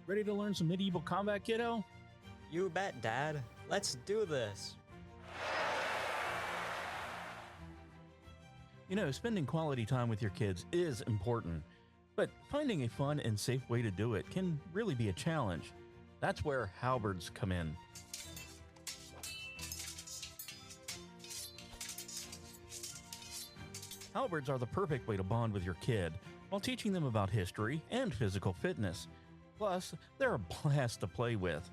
Ready to learn some medieval combat, kiddo? You bet, Dad. Let's do this. You know, spending quality time with your kids is important, but finding a fun and safe way to do it can really be a challenge. That's where halberds come in. Halberds are the perfect way to bond with your kid while teaching them about history and physical fitness. Plus, they're a blast to play with.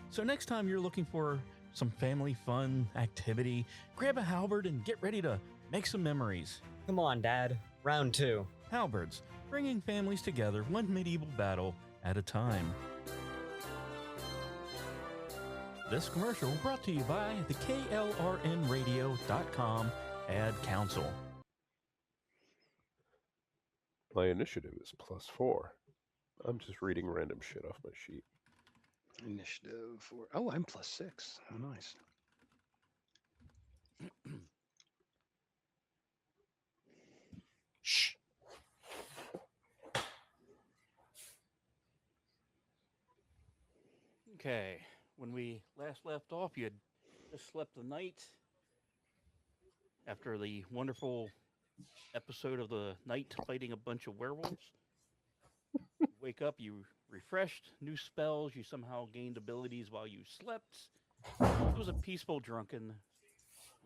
So next time you're looking for some family fun activity, grab a halberd and get ready to make some memories. Come on, Dad. Round 2. Halberds, bringing families together one medieval battle at a time. This commercial brought to you by the KLRNradio.com Ad Council. My initiative is +4. I'm just reading random shit off my sheet. Initiative 4. Oh, I'm +6. Oh, nice. Shh. Okay, when we last left off, you had just slept the night after the wonderful episode of the night fighting a bunch of werewolves. You wake up, you refreshed, new spells, you somehow gained abilities while you slept. It was a peaceful, drunken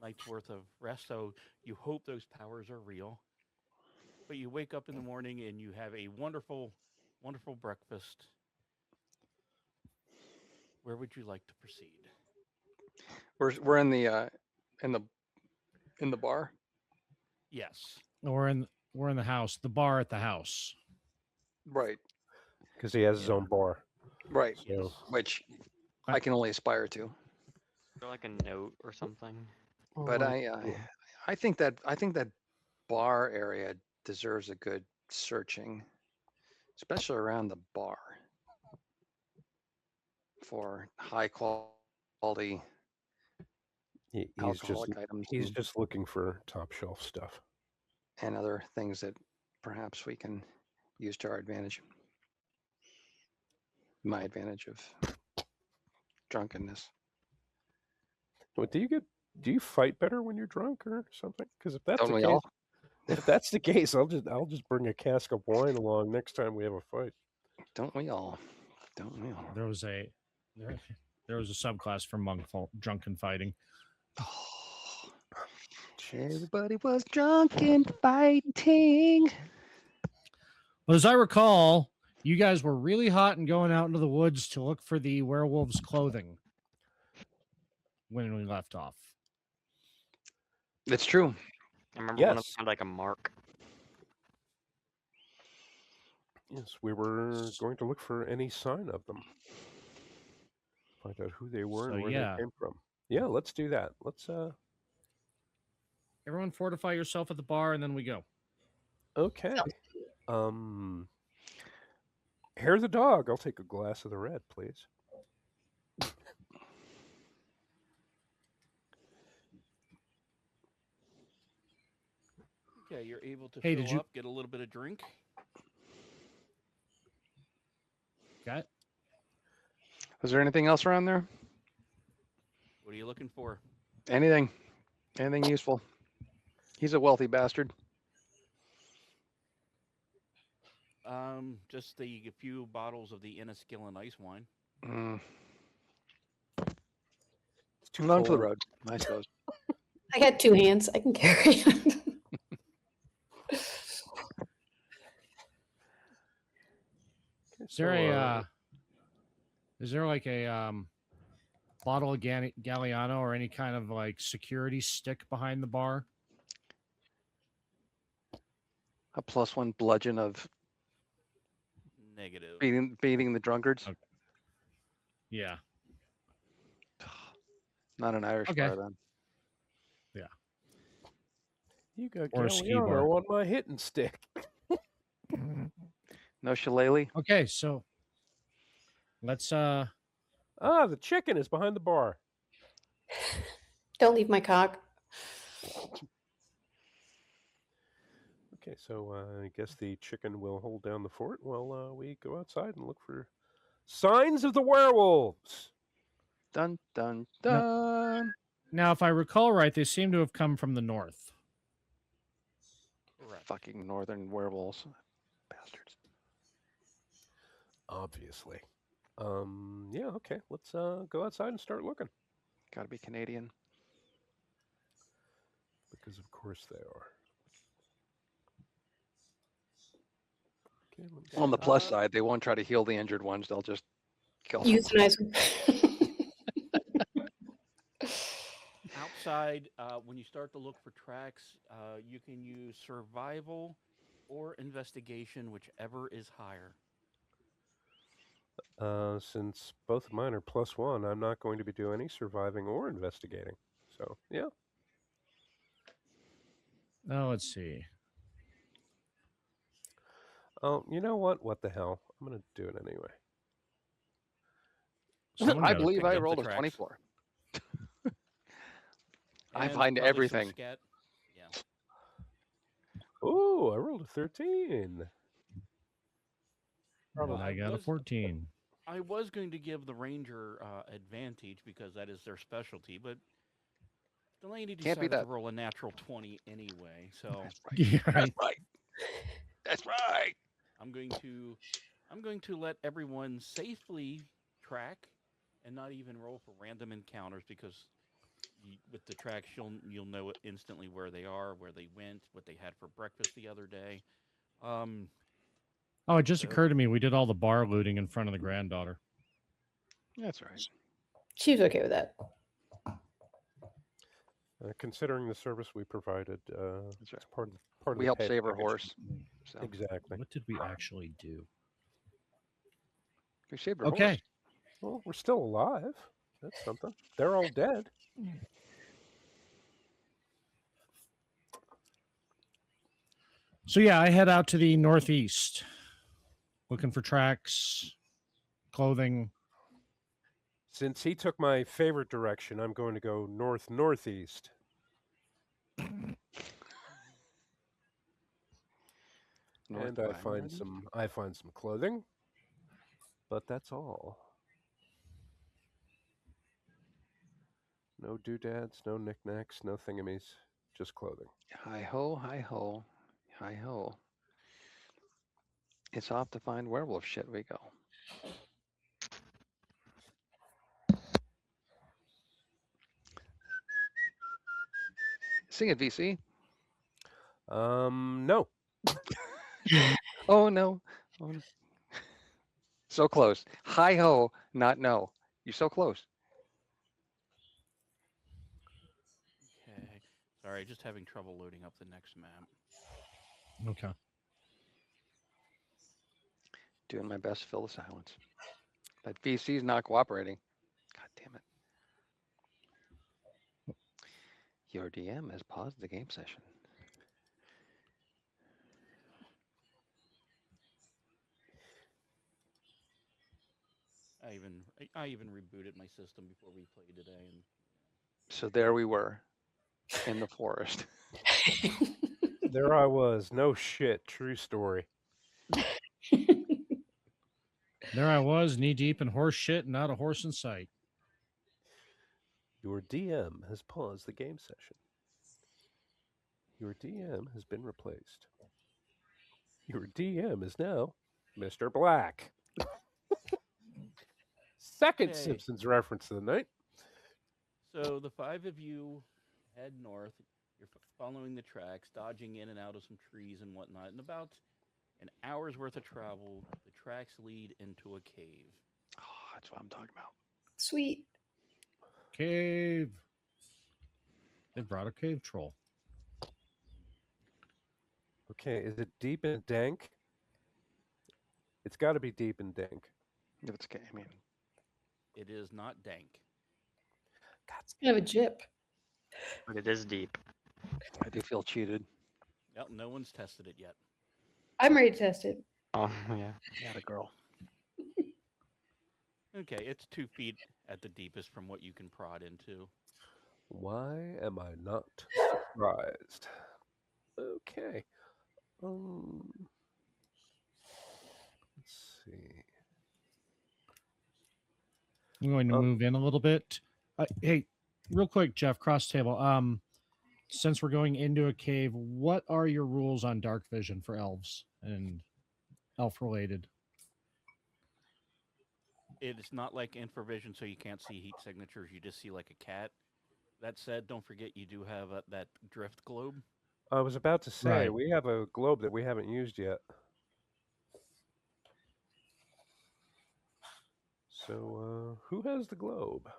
night's worth of rest, so you hope those powers are real. But you wake up in the morning and you have a wonderful, wonderful breakfast. Where would you like to proceed? We're in the bar. Yes. We're in the house, the bar at the house. Right. Because he has his own bar. Right. So Which I can only aspire to. Or like a note or something. But I think that bar area deserves a good searching, especially around the bar, for high quality he's alcoholic items just looking for top shelf stuff. and other things that perhaps we can use to our advantage. My advantage of drunkenness. What do you fight better when you're drunk or something? Because if that's Don't the we case, all? if that's the case, I'll just bring a cask of wine along next time we have a fight. Don't we all? Don't we all? There was a subclass for monk drunken fighting. Oh, everybody was drunk and fighting. But as I recall, you guys were really hot and going out into the woods to look for the werewolf's clothing when we left off. It's true. I remember one of them Yes. had like a mark. Yes, we were going to look for any sign of them. Find out who they were and where they came from. Yeah, let's do that. Let's Everyone fortify yourself at the bar and then we go. Okay. Hair the dog. I'll take a glass of the red, please. Okay, you're able to Hey, fill up, get a little bit of drink. Got it? Was there anything else around there? What are you looking for? Anything useful? He's a wealthy bastard. Just a few bottles of the Enniskillen ice wine. It's too long for the road, I suppose. I got 2 hands. I can carry it. Is there like a bottle of Galliano or any kind of like security stick behind the bar? A +1 bludgeon of Negative. beating the drunkards. Okay. Yeah. Not an Irish bar then. Yeah. You got Or a ski Galliano bar. on my hitting stick. No shillelagh. Okay, so let's the chicken is behind the bar. Don't leave my cock. Okay, so I guess the chicken will hold down the fort while we go outside and look for signs of the werewolves. Dun dun dun. Now, if I recall right, they seem to have come from the north. Correct. Fucking northern werewolves, bastards. Obviously. Yeah, okay. Let's go outside and start looking. Gotta be Canadian. Because of course they are. Okay, let me see. On the plus side, they won't try to heal the injured ones. They'll just kill them. Euthanize them. Outside, when you start to look for tracks, you can use survival or investigation, whichever is higher. Since both of mine are +1, I'm not going to be doing any surviving or investigating. So, yeah. Oh, let's see. Oh, you know what? What the hell? I'm going to do it anyway. Someone I gotta believe pick I up the rolled a tracks. 24. I And find probably some everything. scat. Yeah. Oh, I rolled a 13. And I got a 14. I was going to give the ranger advantage because that is their specialty, but Delaney Can't be decided to that. roll a natural 20 anyway. So That's right. Yeah, That's right. right. That's right. I'm going to let everyone safely track and not even roll for random encounters because with the tracks you'll know instantly where they are, where they went, what they had for breakfast the other day. Oh, it just occurred to me we did all the bar looting in front of the granddaughter. That's right. She was okay with that. Considering the service we provided, That's right. it's part of We the helped pay save her package. horse. So Exactly. What did we actually do? we saved her Okay. horse. Well, we're still alive. That's something. They're all dead. So yeah, I head out to the northeast, looking for tracks, clothing. Since he took my favorite direction, I'm going to go northeast. And I find some clothing, but that's all. No doodads, no knickknacks, no thingamies, just clothing. Hi ho, hi ho, hi ho. It's off to find werewolf shit we go. Sing it, VC. No. Oh no. Oh no. So close. Hi ho, not no. You're so close. Okay. Sorry, just having trouble loading up the next map. Okay. Doing my best to fill the silence. That VC's not cooperating. God damn it. Your DM has paused the game session. I even rebooted my system before we played today, and So there we were in the forest. There I was. No shit. True story. There I was, knee deep in horse shit and not a horse in sight. Your DM has paused the game session. Your DM has been replaced. Your DM is now Mr. Black. Second Okay. Simpsons reference of the night. so the five of you head north. You're following the tracks, dodging in and out of some trees and whatnot. In about an hour's worth of travel, the tracks lead into a cave. Oh, that's what I'm talking about. Sweet. Cave. They brought a cave troll. Okay, is it deep and dank? It's got to be deep and dank. If it's okay, I mean, It is not dank. It's kind of a jip. But it is deep. I do feel cheated. Well, no one's tested it yet. I'm ready to test it. Oh, yeah. Yeah, the girl. Okay, it's 2 feet at the deepest from what you can prod into. Why am I not surprised? Okay. Let's see. I'm going to move in a little bit. Hey, real quick, Jeff, cross table. Since we're going into a cave, what are your rules on dark vision for elves and elf related? It's not like infravision, so you can't see heat signatures. You just see like a cat. That said, don't forget you do have that drift globe. I was about to say, Right. we have a globe that we haven't used yet. So, who has the globe?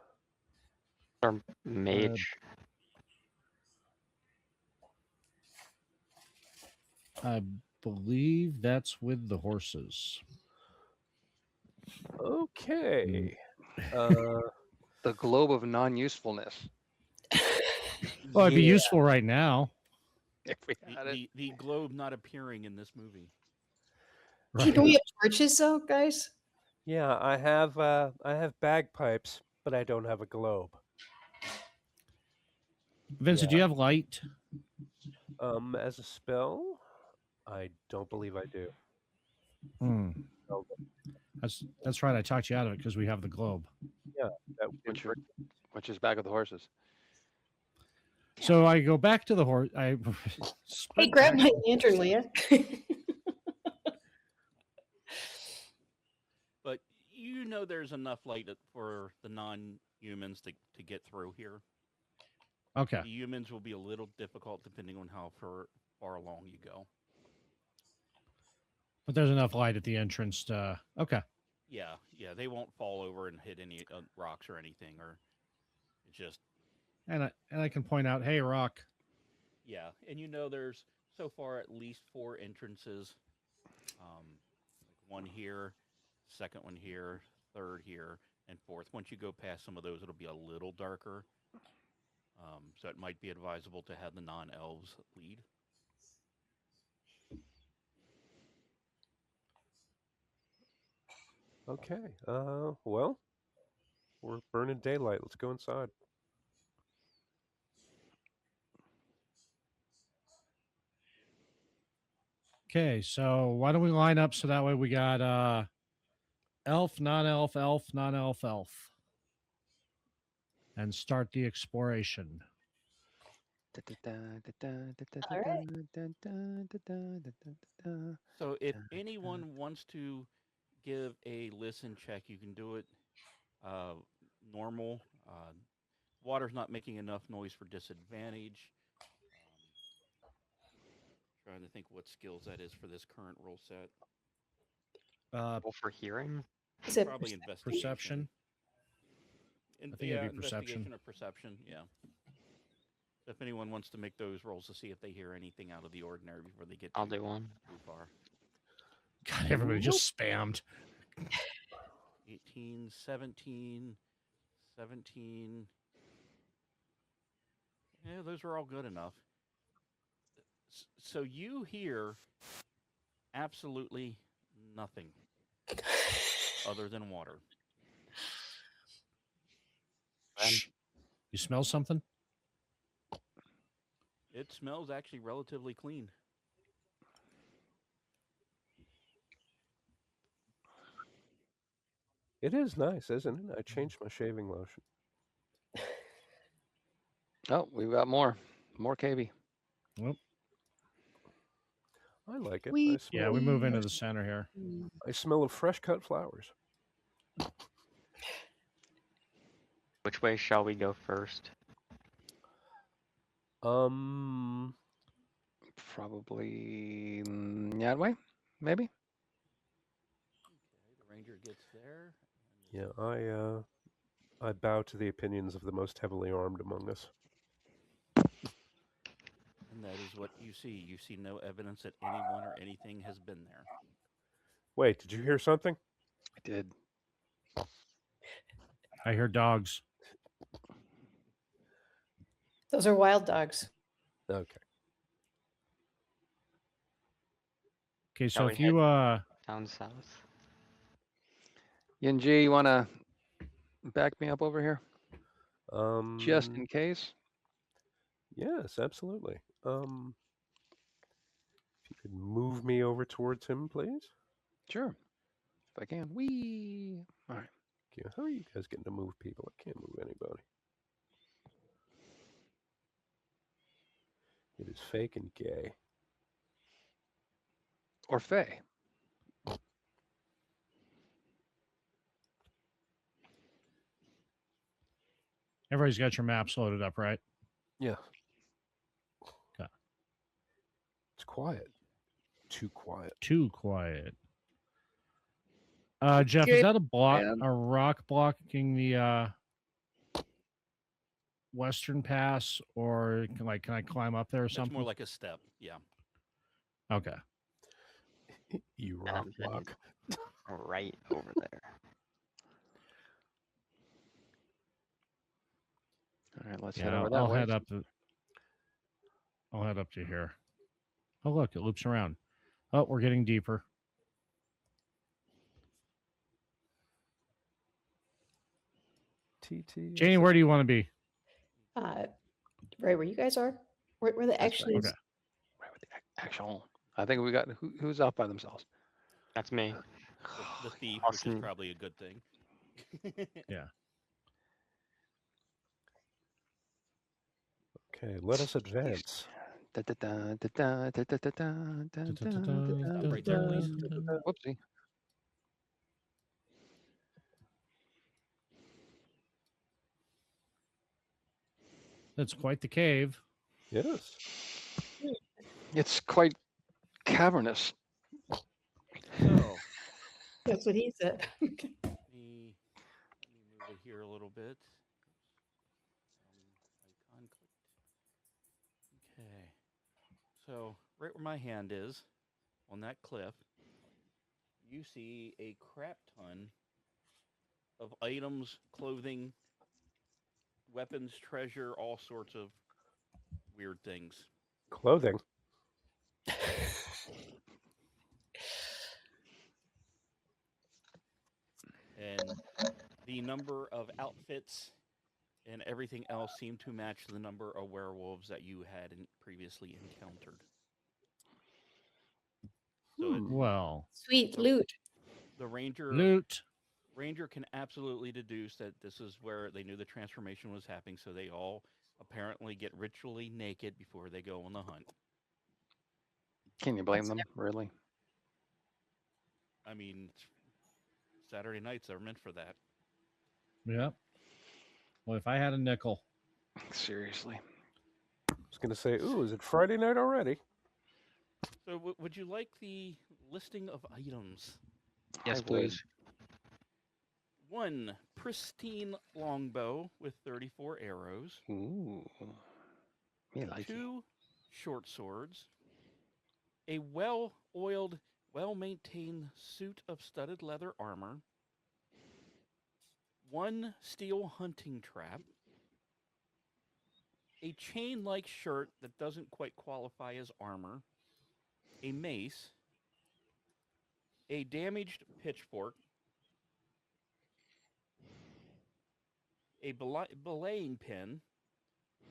Or mage. I believe that's with the horses. Okay. The globe of non-usefulness. Well, it'd be Yeah. useful right now. If we had it. The globe not appearing in this movie. Right. Do we have torches though, guys? Yeah, I have bagpipes, but I don't have a globe. Vincent, do you have light? As a spell, I don't believe I do. Hmm. That's right. I talked you out of it because we have the globe. Yeah, that would Which is back of the horses. So I go back to the horse. Hey, grab my lantern, Leah. But you know there's enough light for the non-humans to get through here. Okay. The humans will be a little difficult depending on how far along you go. But there's enough light at the entrance to... Okay. Yeah, they won't fall over and hit any rocks or anything, or it's just... And I can point out, hey, rock. Yeah, and you know there's so far at least 4 entrances. One here, second one here, third here, and fourth. Once you go past some of those, it'll be a little darker. So it might be advisable to have the non-elves lead. Okay. Well, we're burning daylight. Let's go inside. Okay, so why don't we line up so that way we got elf, non-elf, elf, non-elf, elf. And start the exploration. So if anyone wants to give a listen check, you can do it normal. Water's not making enough noise for disadvantage. Trying to think what skills that is for this current rule set. Roll for hearing? Is it Probably investigation. Perception. I think it'd be perception. Investigation or perception, yeah. So if anyone wants to make those rolls to see if they hear anything out of the ordinary before they get I'll do one. too far. God, everybody just spammed. 18, 17, 17. Yeah, those are all good enough. So you hear absolutely nothing other than water. Shh. You smell something? It smells actually relatively clean. It is nice, isn't it? I changed my shaving lotion. Oh, we've got more. More KB. Well, I like it. yeah, we move into the center here. I smell of fresh cut flowers. Which way shall we go first? Probably that way, maybe. Okay, the ranger gets there. Yeah, I bow to the opinions of the most heavily armed among us. And that is what you see. You see no evidence that anyone or anything has been there. Wait, did you hear something? I did. I hear dogs. Those are wild dogs. Okay. Okay, so Shall if we you Down south? Yinji, you want to back me up over here? Just in case? Yes, absolutely. If you could move me over towards him, please. Sure. If I can. Wee. All right. Yeah, how are you guys getting to move people? I can't move anybody. It is fake and gay. Or Faye. Everybody's got your maps loaded up, right? Yeah. Okay. It's quiet. Too quiet. Too quiet. Jeff, Okay, is that a man. rock blocking the western pass, or can I climb up there or It's something? more like a step. Yeah. Okay. You rock block. Right over there. All right, let's Yeah, head over that I'll way. head up. I'll head up to here. Oh, look, it loops around. Oh, we're getting deeper. TT. Janie, where do you want to be? Right where you guys are? Where the That's action right. is? Okay. Right with the actual. I think we got who's off by themselves. That's me. The thief, which is Awesome. probably a good thing. Yeah. Okay, let us advance. Stop right there, please. Whoopsie. That's quite the cave. Yes. It's quite cavernous. So, That's what he said. let me move it here a little bit. Icon clicked. Okay. So, right where my hand is, on that cliff, you see a crap ton of items, clothing, weapons, treasure, all sorts of weird things. Clothing. And the number of outfits and everything else seemed to match the number of werewolves that you had previously encountered. So Well, Sweet loot. the ranger can absolutely deduce that this is where they knew the transformation was happening, so they all apparently get ritually naked before they go on the hunt. Can you blame them, really? I mean, Saturday nights are meant for that. Yep. Well, if I had a nickel. Seriously. I was going to say, ooh, is it Friday night already? So would you like the listing of items? Yes, I would. please. 1 pristine longbow with 34 arrows. Ooh. Me like 2 short swords. A well-oiled, well-maintained suit of studded leather armor. 1 steel hunting trap. A chain-like shirt that doesn't quite qualify as armor. A mace. A damaged pitchfork. A belaying pin.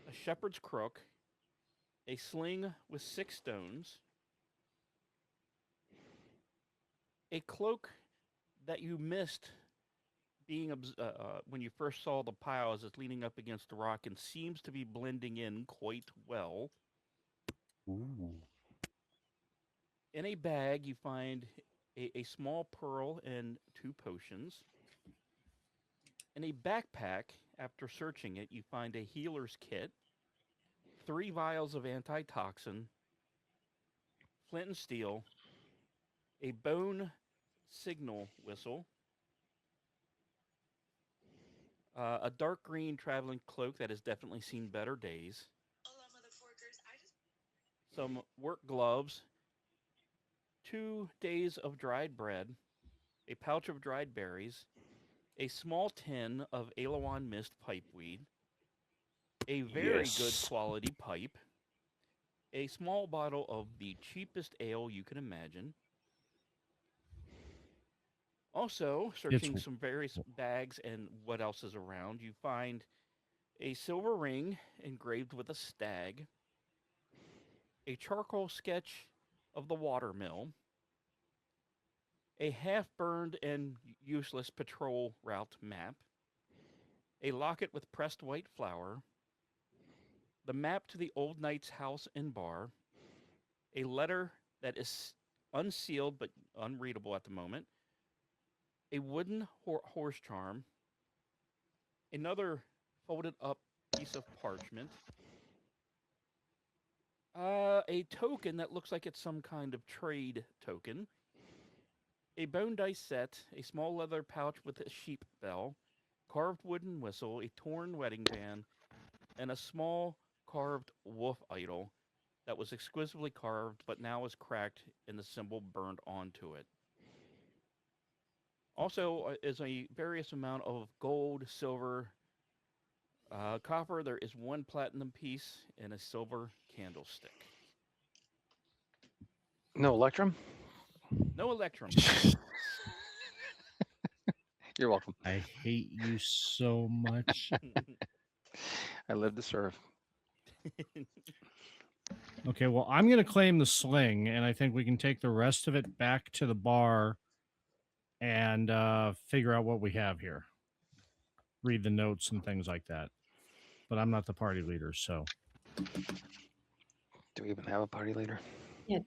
A shepherd's crook. A sling with 6 stones. A cloak that you missed being when you first saw the pile as it's leaning up against the rock and seems to be blending in quite well. Ooh. In a bag, you find a small pearl and 2 potions. In a backpack, after searching it, you find a healer's kit, 3 vials of antitoxin, flint and steel, a bone signal whistle, a dark green traveling cloak that has definitely seen better days, some work gloves, 2 days of dried bread, a pouch of dried berries, a small tin of Alowan mist pipeweed, a very good quality pipe, a small bottle of the cheapest ale you can imagine. Also, searching some various bags and what else is around, you find a silver ring engraved with a stag, a charcoal sketch of the watermill, a half-burned and useless patrol route map, a locket with pressed white flour, the map to the old knight's house and bar, a letter that is unsealed but unreadable at the moment, a wooden horse charm, another folded up piece of parchment, a token that looks like it's some kind of trade token, a bone dice set, a small leather pouch with a sheep bell, carved wooden whistle, a torn wedding band, and a small carved wolf idol that was exquisitely carved but now is cracked and the symbol burned onto it. Also is a various amount of gold, silver, copper. There is one platinum piece and a silver candlestick. No electrum? No electrum. You're welcome. I hate you so much. I live to serve. Okay, well, I'm going to claim the sling, and I think we can take the rest of it back to the bar and figure out what we have here. Read the notes and things like that. But I'm not the party leader, so. Do we even have a party leader? Yeah.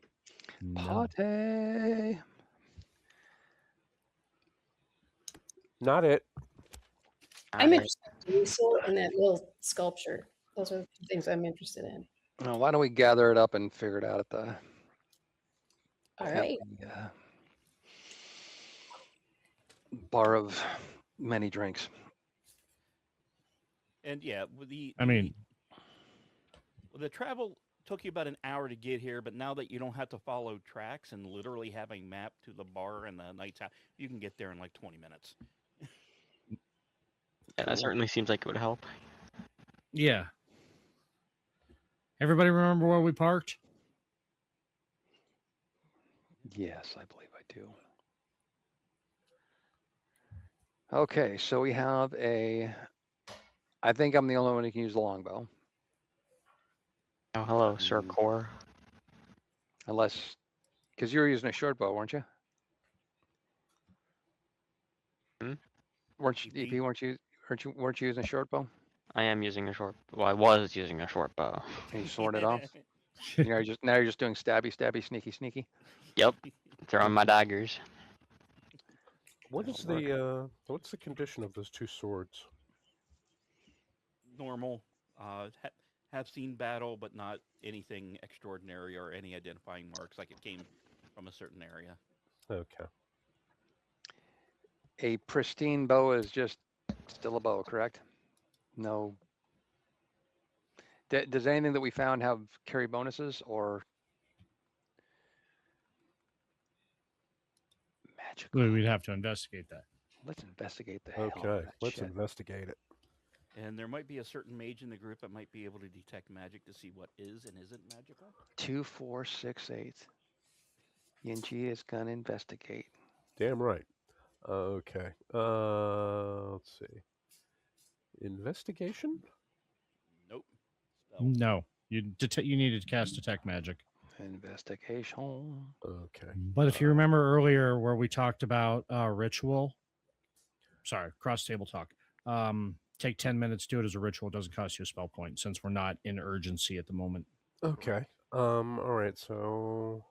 No. Party. Not it. I'm interested in Diesel and that little sculpture. Those are the things I'm interested in. Well, why don't we gather it up and figure it out at the All right. bar of many drinks. And yeah, the travel took you about an hour to get here, but now that you don't have to follow tracks and literally have a map to the bar and the night's out, you can get there in like 20 minutes. Yeah, that certainly seems like it would help. Yeah. Everybody remember where we parked? Yes, I believe I do. Okay, so we have I think I'm the only one who can use the longbow. Oh, hello, Sir Core. Unless, because you were using a short bow, weren't you? Weren't you, EP, weren't you using a short bow? I am using a short. Well, I was using a short bow. And you sworn it off. now you're just doing stabby, sneaky, sneaky. Yep, throwing my daggers. What is the what's the condition of those two swords? Normal. Have seen battle, but not anything extraordinary or any identifying marks like it came from a certain area. Okay. A pristine bow is just still a bow, correct? No. Does anything that we found carry bonuses or magical? We'd have to investigate that. Let's investigate the hell out of Okay, that let's shit. investigate it. And there might be a certain mage in the group that might be able to detect magic to see what is and isn't magical. 2, 4, 6, 8. Yinji is gonna investigate. Damn right. Okay. Let's see. Investigation? Nope. Spell. No. You needed to cast detect magic. Investigation. Okay. But if you remember earlier where we talked about ritual, sorry, cross table talk. Take 10 minutes, do it as a ritual. It doesn't cost you a spell point since we're not in urgency at the moment. Okay. All right. So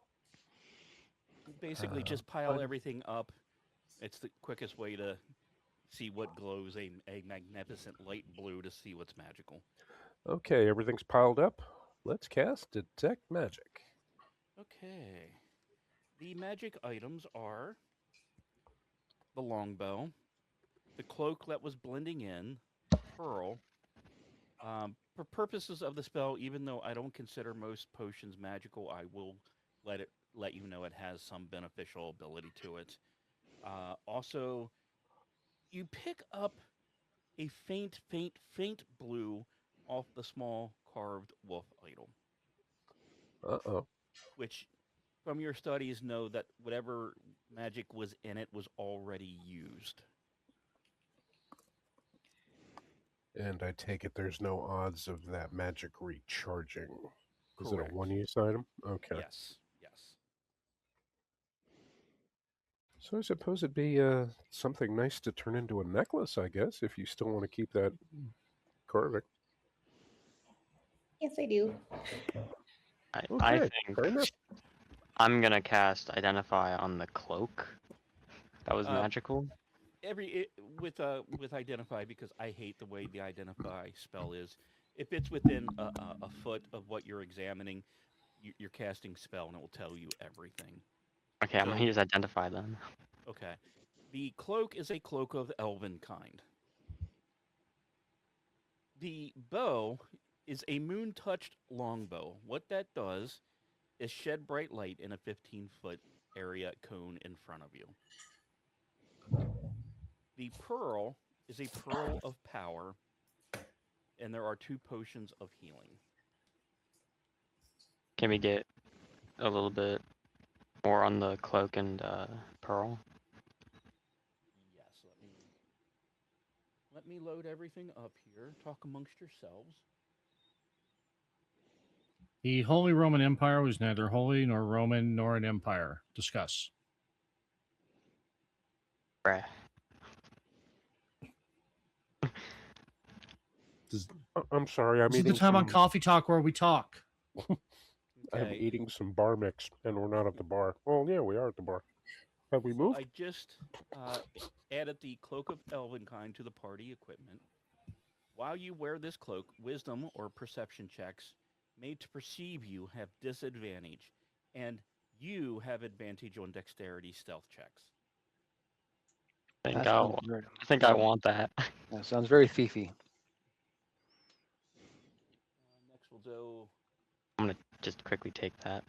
Basically, just pile everything up. It's the quickest way to see what glows a magnificent light blue to see what's magical. okay, everything's piled up. Let's cast detect magic. Okay. The magic items are the longbow, the cloak that was blending in, pearl. For purposes of the spell, even though I don't consider most potions magical, I will let you know it has some beneficial ability to it. Also, you pick up a faint blue off the small carved wolf idol, Uh-oh. which from your studies know that whatever magic was in it was already used. And I take it there's no odds of that magic recharging. Is it Correct. a one-use item? Okay. Yes. So I suppose it'd be something nice to turn into a necklace, I guess, if you still want to keep that carving. Yes, I do. I Okay, think fair enough. I'm gonna cast Identify on the cloak. That was magical. With identify, because I hate the way the identify spell is. If it's within a foot of what you're examining, you're casting spell, and it will tell you everything. Okay, I'm gonna So- use Identify then. Okay. The cloak is a cloak of elven kind. The bow is a moon-touched longbow. What that does is shed bright light in a 15-foot area cone in front of you. The pearl is a pearl of power, and there are 2 potions of healing. Can we get a little bit more on the cloak and pearl? Yes, let me load everything up here. Talk amongst yourselves. The Holy Roman Empire was neither holy nor Roman nor an empire. Discuss. Bruh. I'm sorry, I'm This is the eating time on some, Coffee Talk where we talk. I'm Okay. eating some bar mix, and we're not at the bar. Well, yeah, we are at the bar. Have we So moved? I just added the Cloak of Elvenkind to the party equipment. While you wear this cloak, wisdom or perception checks made to perceive you have disadvantage, and you have advantage on dexterity stealth checks. I think That I sounds weird. think I want that. That sounds very fiefy. Next, we'll do. I'm gonna just quickly take that.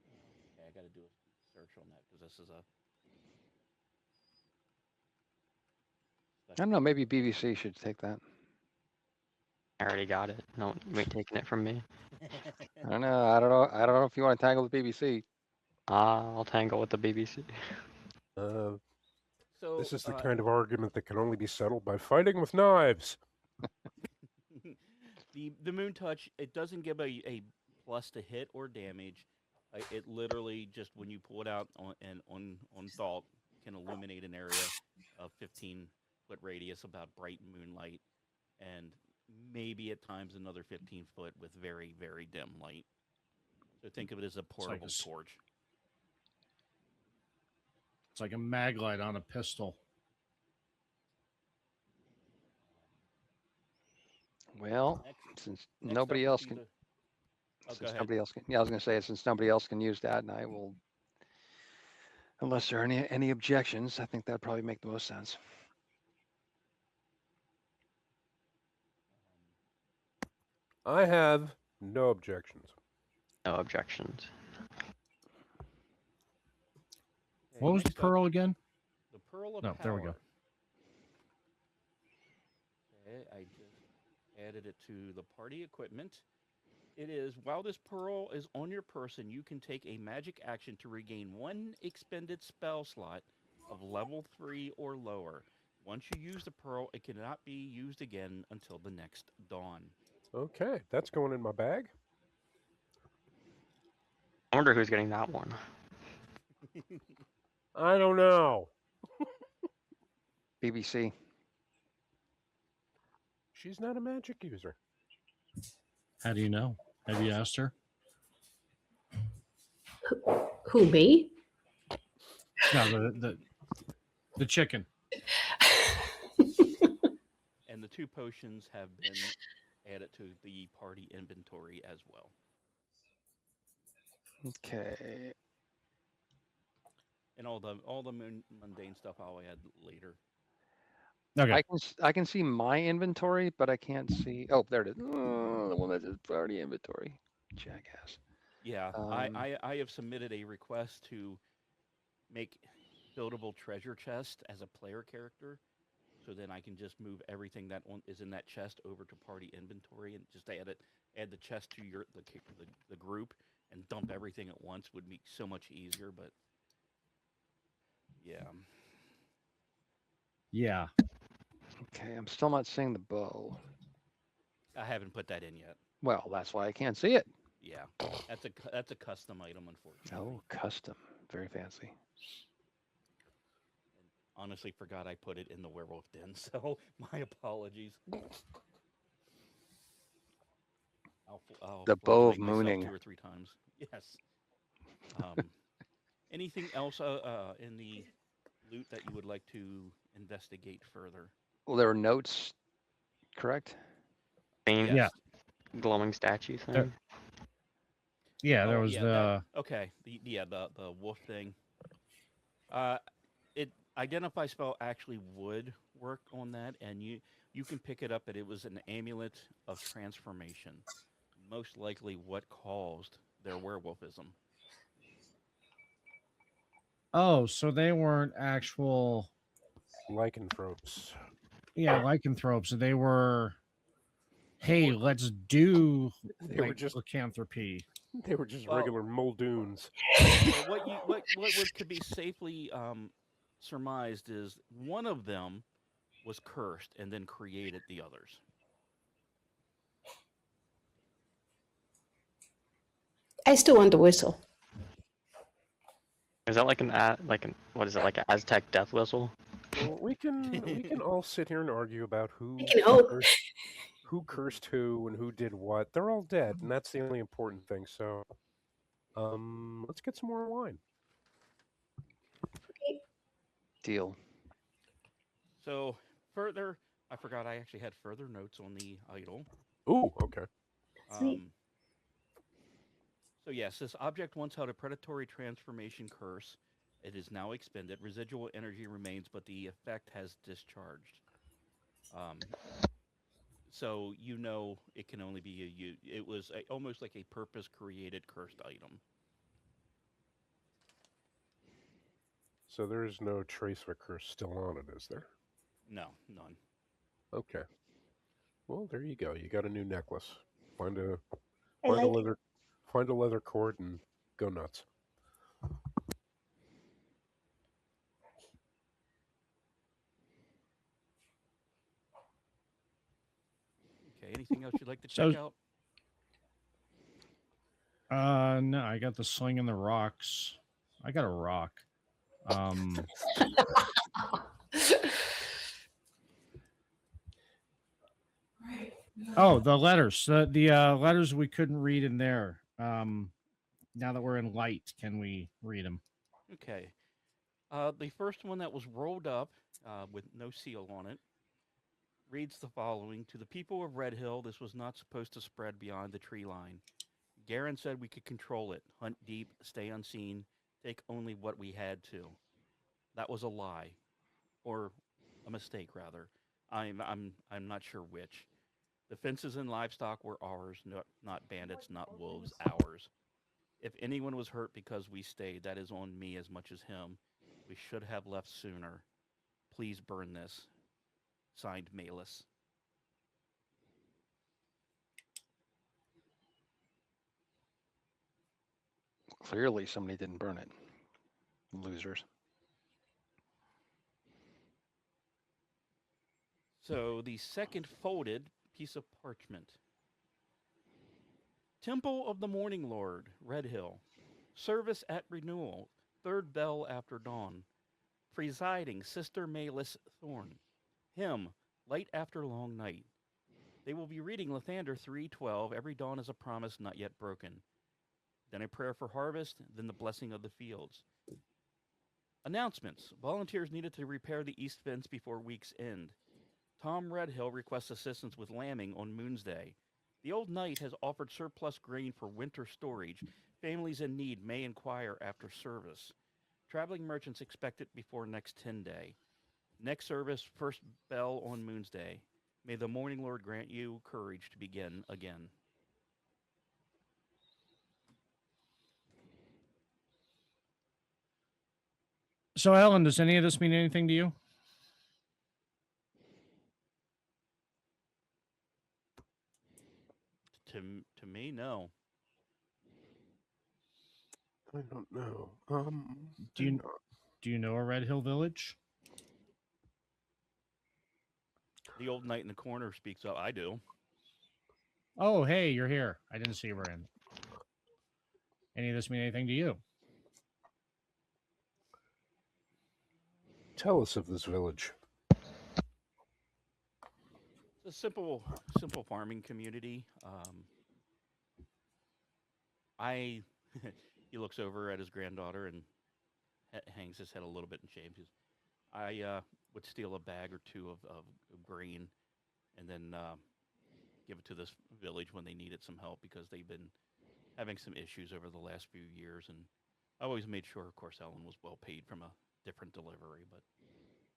Okay, I got to do a search on that because this is a. I don't know. Maybe BBC should take that. I already got it. No, you ain't taking it from me. I don't know. I don't know. I don't know if you want to tangle with BBC. I'll tangle with the BBC. So This is the kind of argument that can only be settled by fighting with knives. the moon touch, it doesn't give a plus to hit or damage. It literally just when you pull it out on thought can illuminate an area of 15-foot radius about bright moonlight, and maybe at times another 15-foot with very, very dim light. So think of it as a portable torch. It's like a mag light on a pistol. Well, since nobody else can, since nobody else can, yeah, I was going to say since nobody else can use that, and I will, unless there are any objections, I think that'd probably make the most sense. I have no objections. No objections. What was the pearl again? The pearl of no, power. There we go. Okay, I just added it to the party equipment. It is, while this pearl is on your person, you can take a magic action to regain 1 expended spell slot of level 3 or lower. Once you use the pearl, it cannot be used again until the next dawn. Okay, that's going in my bag. I wonder who's getting that one. I don't know. BBC. She's not a magic user. How do you know? Have you asked her? Who, me? No, the chicken. And the 2 potions have been added to the party inventory as well. Okay. And all the mundane stuff I'll add later. Okay. I can see my inventory, but I can't see. Oh, there it is. Oh, the one that says party inventory. Jackass. Yeah, I have submitted a request to make buildable treasure chest as a player character, so then I can just move everything that is in that chest over to party inventory and just add the chest to the group and dump everything at once would be so much easier. But yeah. Yeah. Okay, I'm still not seeing the bow. I haven't put that in yet. Well, that's why I can't see it. Yeah, that's a custom item, unfortunately. Oh, custom. Very fancy. Honestly, forgot I put it in the werewolf den, so my apologies. I'll The bow of flagellate myself mooning. 2 or 3 times. Yes. Anything else in the loot that you would like to investigate further? Well, there were notes, correct? Same Yeah. glowing statue thing. Yeah, there was the okay. The wolf thing. It identify spell actually would work on that, and you can pick it up. That it was an amulet of transformation, most likely what caused their werewolfism. Oh, so they weren't actual lycanthropes. Yeah, lycanthropes. They were, hey, let's do They were just lycanthropy. They were just regular Muldoons. What could be safely surmised is one of them was cursed and then created the others. I still want the whistle. Is that like an what is it, like an Aztec death whistle? Well, we can all sit here and argue about who cursed who and who did what. They're all dead, and that's the only important thing. So, let's get some more wine. Deal. So further, I forgot I actually had further notes on the idol. Ooh, okay. So yes, this object once held a predatory transformation curse. It is now expended. Residual energy remains, but the effect has discharged. So you know it can only be it was almost like a purpose-created cursed item. So there is no trace of a curse still on it, is there? No, none. Okay. Well, there you go. You got a new necklace. Find a leather cord and go nuts. Okay. Anything else you'd like to check out? No, I got the sling and the rocks. I got a rock. Oh, the letters. The letters we couldn't read in there. Now that we're in light, can we read them? Okay. The first one that was rolled up with no seal on it reads the following: to the people of Red Hill, this was not supposed to spread beyond the tree line. Garen said we could control it, hunt deep, stay unseen, take only what we had to. That was a lie, or a mistake rather. I'm not sure which. The fences and livestock were ours, not bandits, not wolves, ours. If anyone was hurt because we stayed, that is on me as much as him. We should have left sooner. Please burn this. Signed, Malice. Clearly, somebody didn't burn it. Losers. So the second folded piece of parchment. Temple of the Morning Lord, Red Hill. Service at renewal. Third bell after dawn. Presiding, Sister Malice Thorn. Hymn, light after long night. They will be reading Lathander 3:12. Every dawn is a promise not yet broken. Then a prayer for harvest, then the blessing of the fields. Announcements. Volunteers needed to repair the east fence before week's end. Tom Redhill requests assistance with lambing on Moon's Day. The Old Knight has offered surplus grain for winter storage. Families in need may inquire after service. Traveling merchants expect it before next 10 day. Next service, first bell on Moon's Day. May the Morning Lord grant you courage to begin again. So, Ellen, does any of this mean anything to you? To me, no. I don't know. Do you know a Red Hill village? The Old Knight in the corner speaks up. I do. Oh, hey, you're here. I didn't see you were in. Any of this mean anything to you? Tell us of this village. It's a simple farming community. I he looks over at his granddaughter and hangs his head a little bit in shame. I would steal a bag or two of grain and then give it to this village when they needed some help because they've been having some issues over the last few years. And I always made sure, of course, Ellen was well paid from a different delivery, but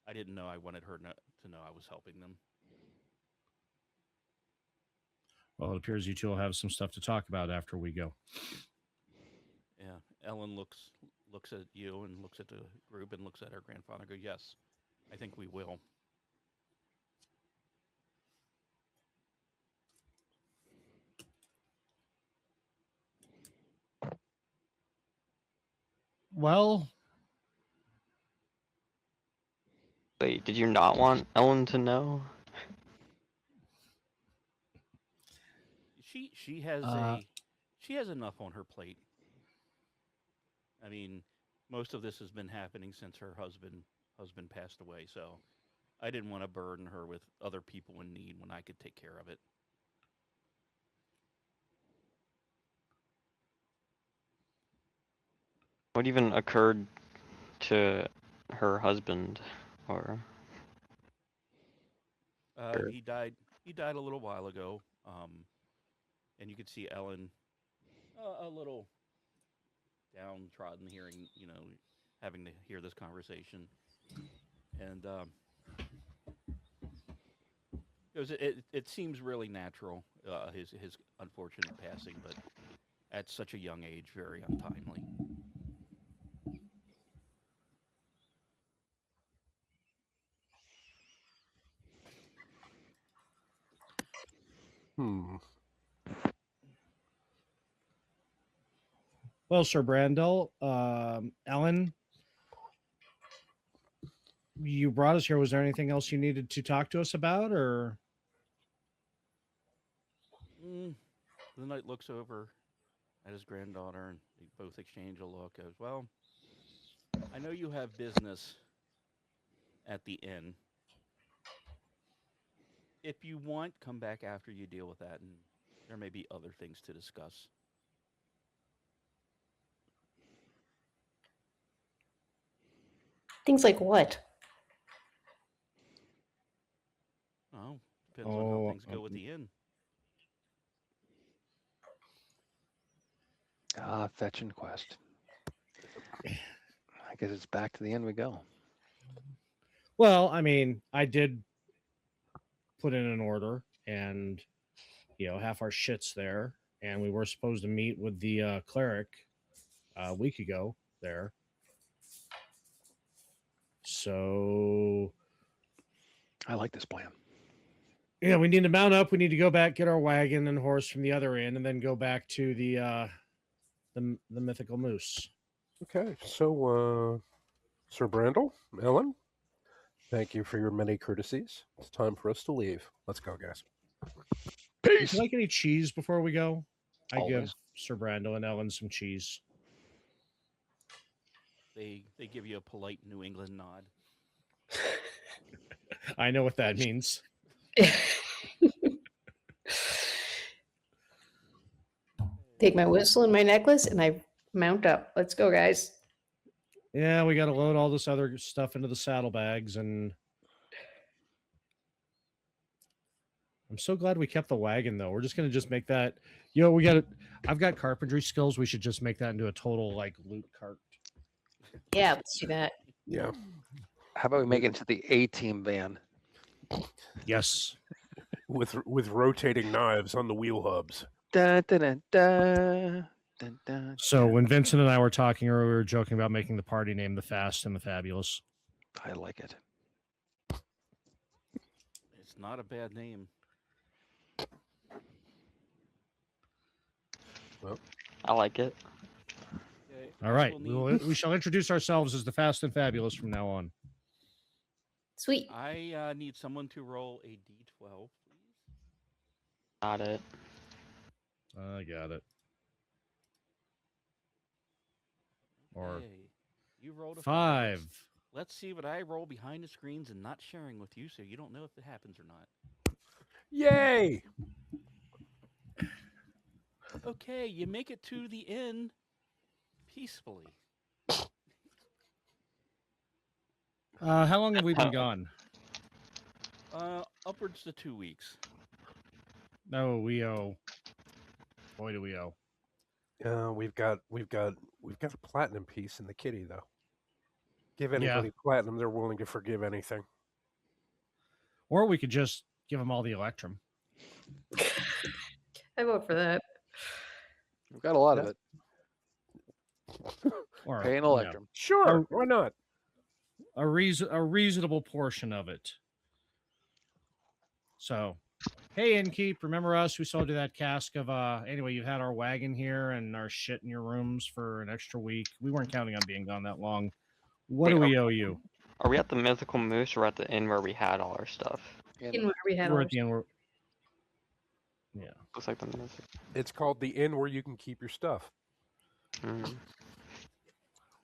I didn't know I wanted her to know I was helping them. Well, it appears you two will have some stuff to talk about after we go. Yeah, Ellen looks at you and looks at the group and looks at her grandfather and goes, yes, I think we will. Well, Wait, did you not want Ellen to know? She has she has enough on her plate. I mean, most of this has been happening since her husband passed away, so I didn't want to burden her with other people in need when I could take care of it. What even occurred to her husband, or? He died a little while ago, and you could see Ellen a little downtrodden hearing, having to hear this conversation. And it seems really natural, his unfortunate passing, but at such a young age, very untimely. Well, Sir Brandel, Ellen, you brought us here. Was there anything else you needed to talk to us about, or? The knight looks over at his granddaughter, and they both exchange a look. Goes, well, I know you have business at the inn. If you want, come back after you deal with that, and there may be other things to discuss. Things like what? Oh, depends on how things go with the inn. Fetch and quest. I guess it's back to the end we go. Well, I mean, I did put in an order, and half our shit's there, and we were supposed to meet with the cleric a week ago there. So I like this plan. Yeah, we need to mount up. We need to go back, get our wagon and horse from the other end, and then go back to the mythical moose. Okay, so Sir Brandel, Ellen, thank you for your many courtesies. It's time for us to leave. Let's go, guys. Peace. Would you like any cheese before we go? I Always. give Sir Brandel and Ellen some cheese. They give you a polite New England nod. I know what that means. Take my whistle and my necklace, and I mount up. Let's go, guys. Yeah, we got to load all this other stuff into the saddlebags, and I'm so glad we kept the wagon, though. We're just going to make that, I've got carpentry skills. We should just make that into a total, loot cart. Yeah, let's do that. Yeah. How about we make it into the A-team van? Yes. With rotating knives on the wheel hubs. Da, da, da, da, da, da, So when Vincent and I were talking earlier, we were joking about making the party name the Fast and the Fabulous. I like it. It's not a bad name. Well, I like it. Okay, All right. We shall introduce ourselves as the Fast and Fabulous from now on. Sweet. I need someone to roll a d12, please. Got it. I got it. Or Okay. You rolled a 5. Let's see what I roll behind the screens and not sharing with you, so you don't know if it happens or not. Yay! Okay, you make it to the inn peacefully. How long have we been gone? Upwards to 2 weeks. No, we owe. Boy, do we owe. We've got a platinum piece in the kitty though. Give anybody platinum, they're willing to forgive anything. Or we could just give them all the electrum. I vote for that. We've got a lot of it. Or Pay an electrum. Sure, why not? A reasonable portion of it. So, hey, Innkeep, remember us? We sold you that cask of, anyway, you've had our wagon here and our shit in your rooms for an extra week. We weren't counting on being gone that long. What do we owe you? Are we at the Mythical Moose or at the inn where we had all our stuff? In where we had We're ours. at the inn. Yeah. Looks like the Mythical. It's called the inn where you can keep your stuff. Mm.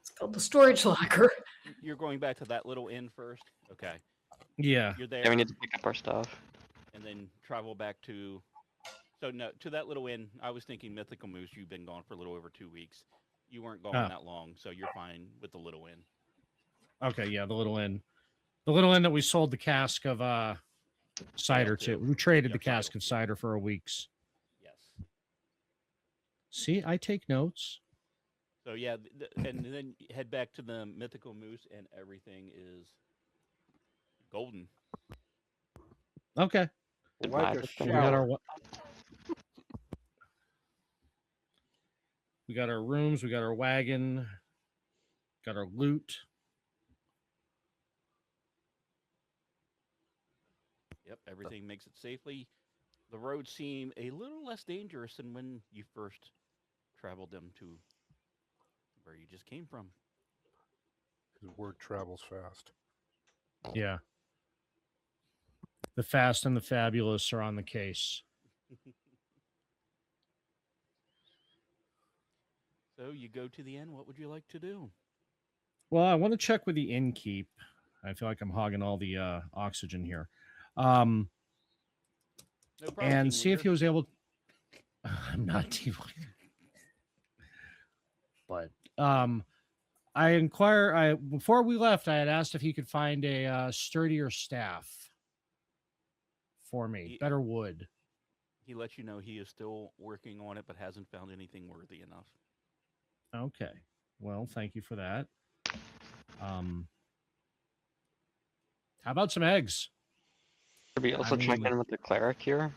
It's called the storage locker. You're going back to that little inn first? Okay. Yeah. You're there. Yeah, we need to pick up our stuff. And then travel back to... So, no, to that little inn. I was thinking Mythical Moose, you've been gone for a little over 2 weeks. You weren't gone that long, so you're fine with the little inn. Okay, yeah, the little inn. The little inn that we sold the cask of cider to. We traded the cask of cider for a week's. Yes. See, I take notes. So, yeah, and then head back to the Mythical Moose, and everything is golden. Okay. Like a We got shower. we got our rooms, we got our wagon, got our loot. Yep, everything makes it safely. The roads seem a little less dangerous than when you first traveled them to where you just came from. Because word travels fast. Yeah. The fast and the fabulous are on the case. So you go to the inn. What would you like to do? Well, I want to check with the innkeep. I feel like I'm hogging all the oxygen here. No problem, And Team see if Leader. he was able. I'm not team leader. But before we left, I had asked if he could find a sturdier staff for me, better wood. He let you know he is still working on it, but hasn't found anything worthy enough. Okay. Well, thank you for that. How about some eggs? Should we also check in with the cleric here?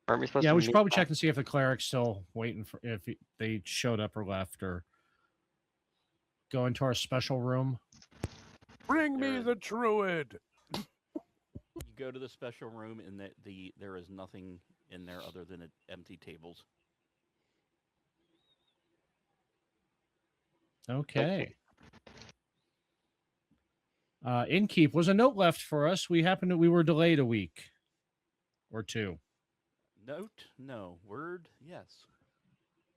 Aren't we supposed Yeah, to we should meet probably back? check and see if the cleric's still waiting for they showed up or left or go into our special room. Bring me the druid. You go to the special room, and there is nothing in there other than empty tables. Okay. Innkeep, was a note left for us. We were delayed a week or two. Note? No. Word? Yes.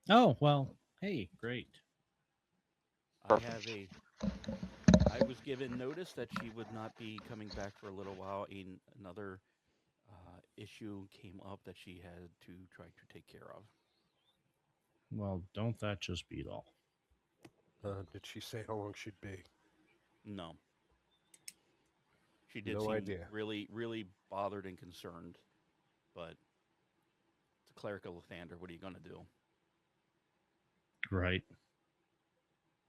Oh, well, hey, great. I was given notice that she would not be coming back for a little while. Another issue came up that she had to try to take care of. Well, don't that just beat all? Did she say how long she'd be? No. She did No seem idea. really, really bothered and concerned. But it's a clerical offender. What are you going to do? Right.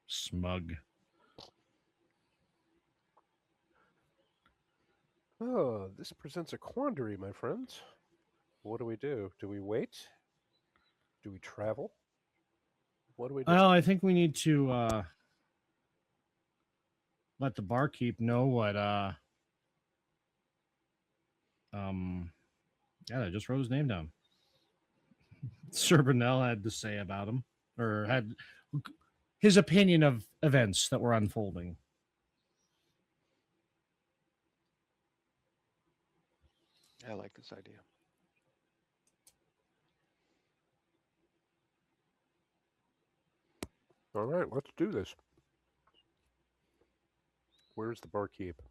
Smug. Oh, this presents a quandary, my friends. What do we do? Do we wait? Do we travel? What do we do? Well, I think we need to let the barkeep know what I just wrote his name down. Sir Burnell had to say about him, or had his opinion of events that were unfolding. I like this idea. All right, let's do this. Where's the barkeep?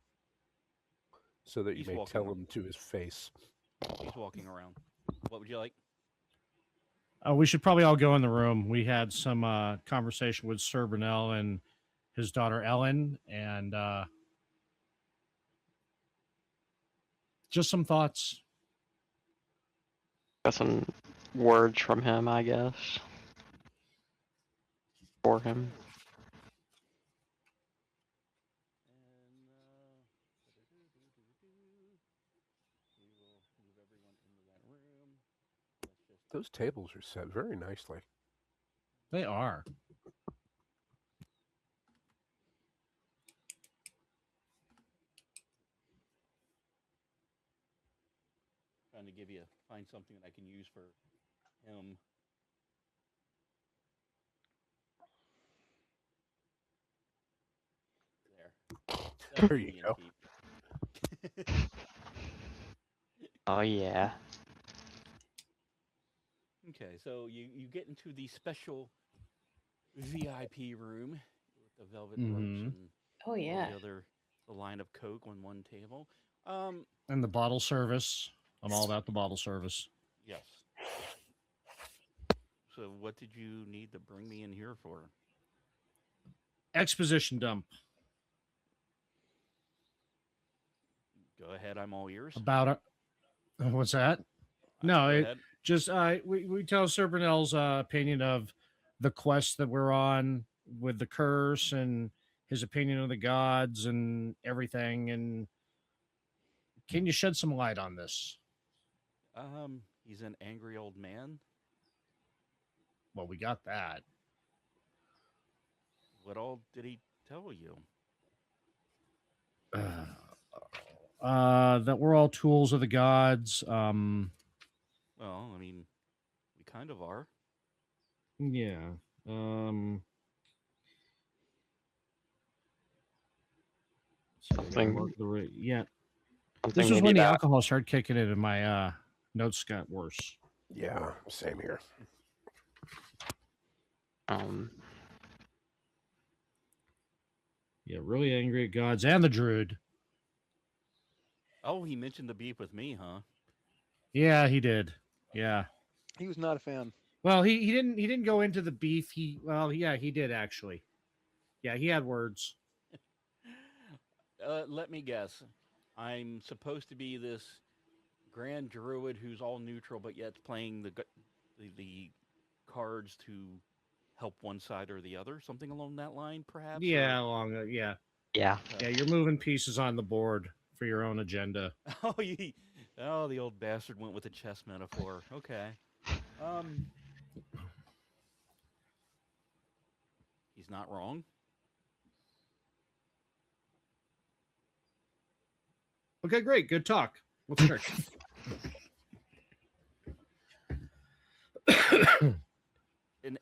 So that He's you may walking tell around. him to his face. He's walking around. What would you like? We should probably all go in the room. We had some conversation with Sir Burnell and his daughter Ellen, and just some thoughts. Got some words from him, I guess. For him. And we will move everyone into that room. Let's just Those tables are set very nicely. They are. trying to find something that I can use for him. There. There you go. Oh yeah. Okay, so you get into the special VIP room with the velvet ropes and oh yeah, the line of Coke on one table. And the bottle service. I'm all about the bottle service. Yes. So what did you need to bring me in here for? Exposition dump. Go ahead, I'm all ears. About it. What's that? No, ahead. Just we tell Sir Burnell's opinion of the quest that we're on with the curse and his opinion of the gods and everything. And can you shed some light on this? He's an angry old man. Well, we got that. What all did he tell you? That we're all tools of the gods. Well, I mean, we kind of are. Yeah. Something. Yeah. Something This was when maybe the that. alcohol started kicking in, and my notes got worse. Yeah, same here. Yeah, really angry at gods and the druid. Oh, he mentioned the beef with me, huh? Yeah, he did. Yeah. He was not a fan. Well, he didn't go into the beef. He did actually. Yeah, he had words. Let me guess. I'm supposed to be this grand druid who's all neutral, but yet playing the cards to help one side or the other. Something along that line, perhaps. Yeah, Yeah. Yeah, you're moving pieces on the board for your own agenda. Oh, the old bastard went with the chess metaphor. Okay. He's not wrong. Okay, great. Good talk. Let's start.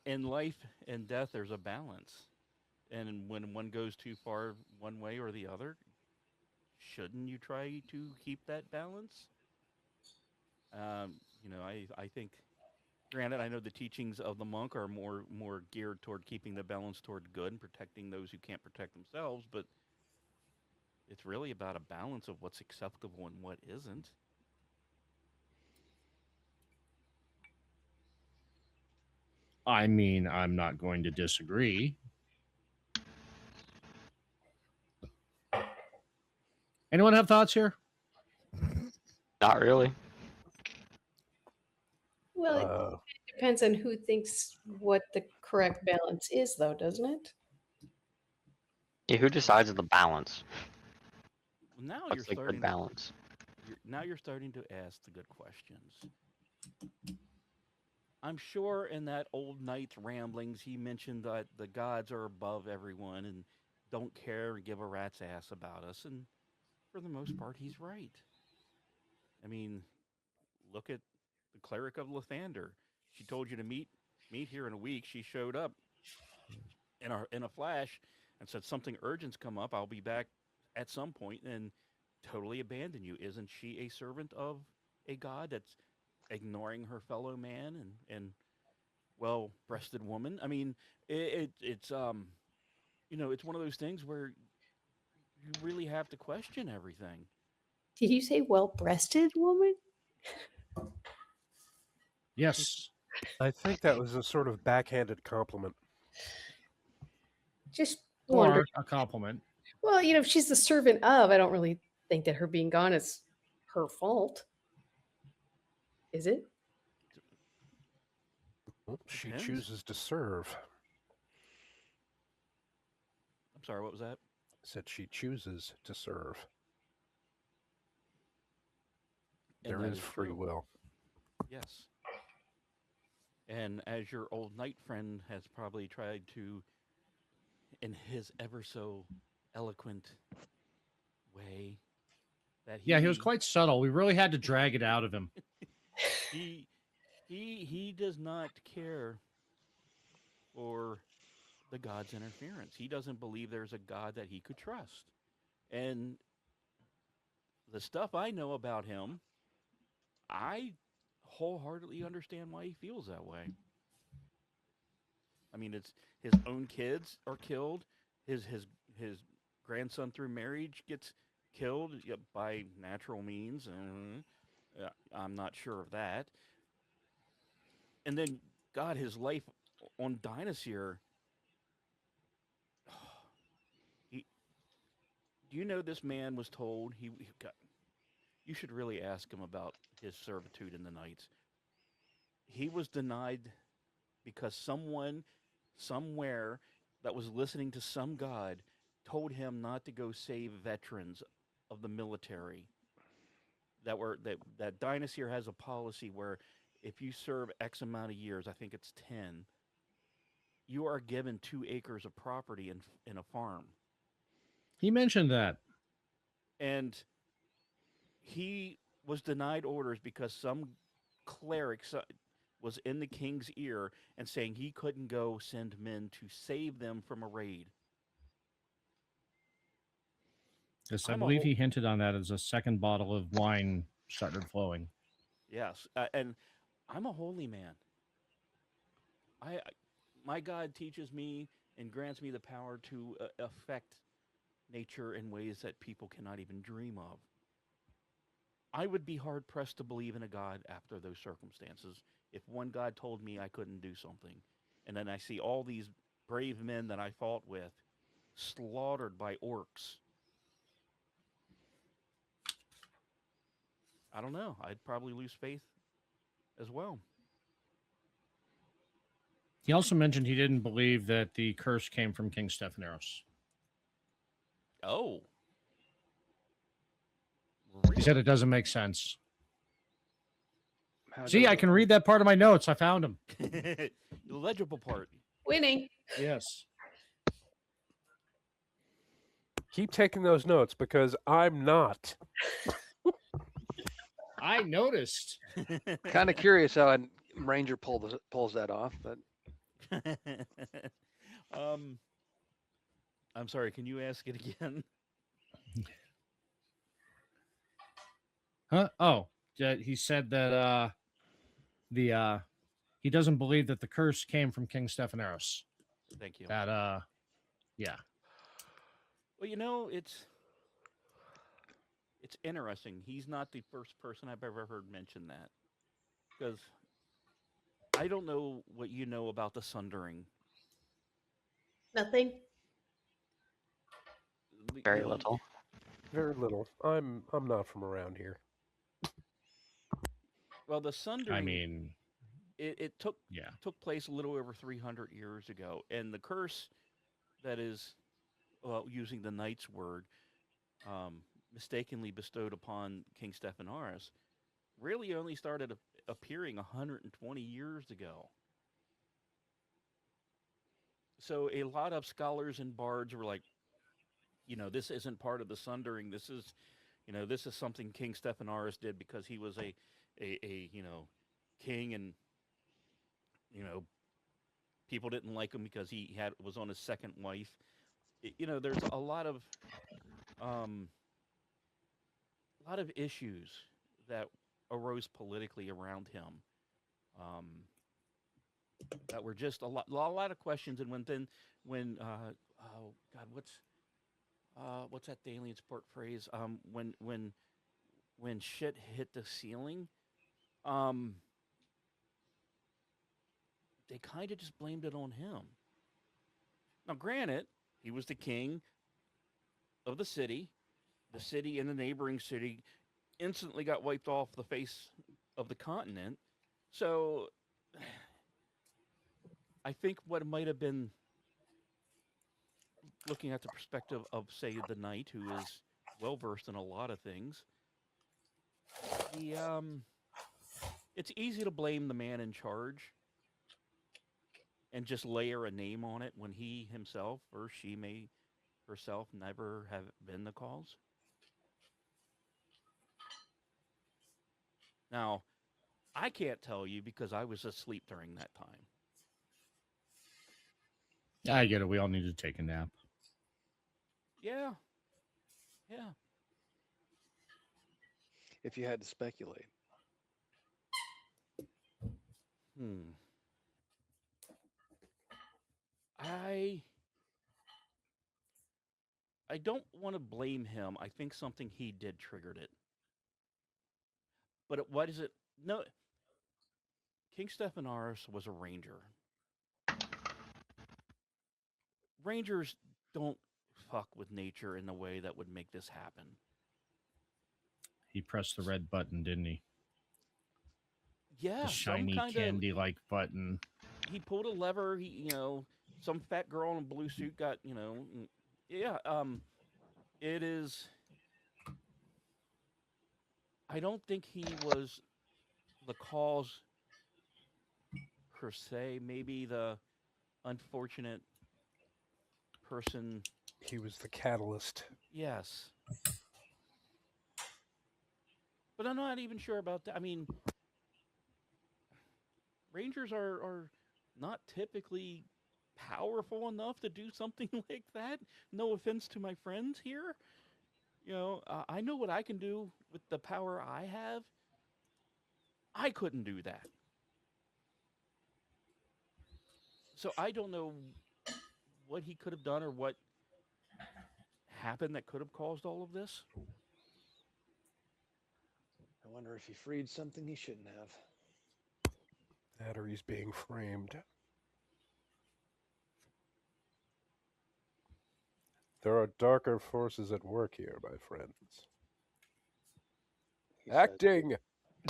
In life and death, there's a balance. And when one goes too far one way or the other, shouldn't you try to keep that balance? I think, granted, I know the teachings of the monk are more geared toward keeping the balance toward good and protecting those who can't protect themselves, but it's really about a balance of what's acceptable and what isn't. I mean, I'm not going to disagree. Anyone have thoughts here? Not really. well, it depends on who thinks what the correct balance is, though, doesn't it? Yeah, who decides the balance? Well, now What's the good balance? You're starting to ask the good questions. I'm sure in that old knight's ramblings, he mentioned that the gods are above everyone and don't care and give a rat's ass about us. And for the most part, he's right. I mean, look at the cleric of Lathander. She told you to meet here in a week. She showed up in a flash and said something urgent's come up. I'll be back at some point, and totally abandoned you. Isn't she a servant of a god that's ignoring her fellow man and well-breasted woman? I mean, it's it's one of those things where you really have to question everything. Did you say well-breasted woman? Yes. I think that was a sort of backhanded compliment. Just Or wondering. a compliment. Well, if she's the servant of, I don't really think that her being gone is her fault. Is it? Well, she Depends. chooses to serve. I'm sorry, what was that? Said she chooses to serve. And There that is is free true. will. Yes. And as your old knight friend has probably tried to, in his ever so eloquent way, that Yeah, he was quite subtle. We really had to drag it out of him. he does not care for the god's interference. He doesn't believe there's a God that he could trust. And the stuff I know about him, I wholeheartedly understand why he feels that way. I mean, it's his own kids are killed. His grandson through marriage gets killed by natural means. I'm not sure of that. And then, God, his life on Dynastyr. He, do you know this man was told he got? You should really ask him about his servitude in the Knights. He was denied because someone somewhere that was listening to some god told him not to go save veterans of the military. That Dynastyr has a policy where if you serve X amount of years, I think it's 10, you are given 2 acres of property in a farm. He mentioned that. And he was denied orders because some cleric was in the king's ear and saying he couldn't go send men to save them from a raid. Yes, I believe he hinted on that as a second bottle of wine started flowing. Yes, and I'm a holy man. My God teaches me and grants me the power to affect nature in ways that people cannot even dream of. I would be hard pressed to believe in a God after those circumstances. If one God told me I couldn't do something, and then I see all these brave men that I fought with slaughtered by orcs, I don't know. I'd probably lose faith as well. He also mentioned he didn't believe that the curse came from King Stephenarros. Oh. He said it doesn't make sense. How See, does I can read that part of my notes. I found him. The legible part. Winning. Yes. Keep taking those notes because I'm not. I noticed. Kind of curious how a ranger pulls that off, but I'm sorry, can you ask it again? Huh? Oh, he said that he doesn't believe that the curse came from King Stephenarros. Thank you. That yeah. Well, it's interesting. He's not the first person I've ever heard mention that. Because I don't know what you know about the Sundering. Nothing. Very little. Very little. I'm not from around here. Well, the Sundering. I mean, it took yeah. took place a little over 300 years ago, and the curse that is, well, using the knight's word, mistakenly bestowed upon King Stephenarros, really only started appearing 120 years ago. So a lot of scholars and bards were like, this isn't part of the Sundering. This is something King Stephenarros did because he was a king, and people didn't like him because he was on his second wife. There's a lot of issues that arose politically around him. That were just a lot of questions, and when oh God, what's that alien sport phrase? When shit hit the ceiling, um, they kind of just blamed it on him. Now, granted, he was the king of the city. The city and the neighboring city instantly got wiped off the face of the continent. So, I think what might have been looking at the perspective of, say, the knight, who is well versed in a lot of things, the it's easy to blame the man in charge and just layer a name on it when he himself or she may herself never have been the cause. Now, I can't tell you because I was asleep during that time. I get it. We all need to take a nap. Yeah. Yeah. If you had to speculate. I don't want to blame him. I think something he did triggered it. But what is it? No. King Stephenarros was a ranger. Rangers don't fuck with nature in the way that would make this happen. He pressed the red button, didn't he? Yeah, the shiny candy-like button. He pulled a lever. Some fat girl in a blue suit got, yeah. It is. I don't think he was the cause per se. Maybe the unfortunate person. He was the catalyst. Yes. But I'm not even sure about that. I mean, Rangers are not typically powerful enough to do something like that. No offense to my friends here. I know what I can do with the power I have. I couldn't do that. So I don't know what he could have done or what happened that could have caused all of this. I wonder if he freed something he shouldn't have. That or he's being framed. There are darker forces at work here, my friends. He Acting!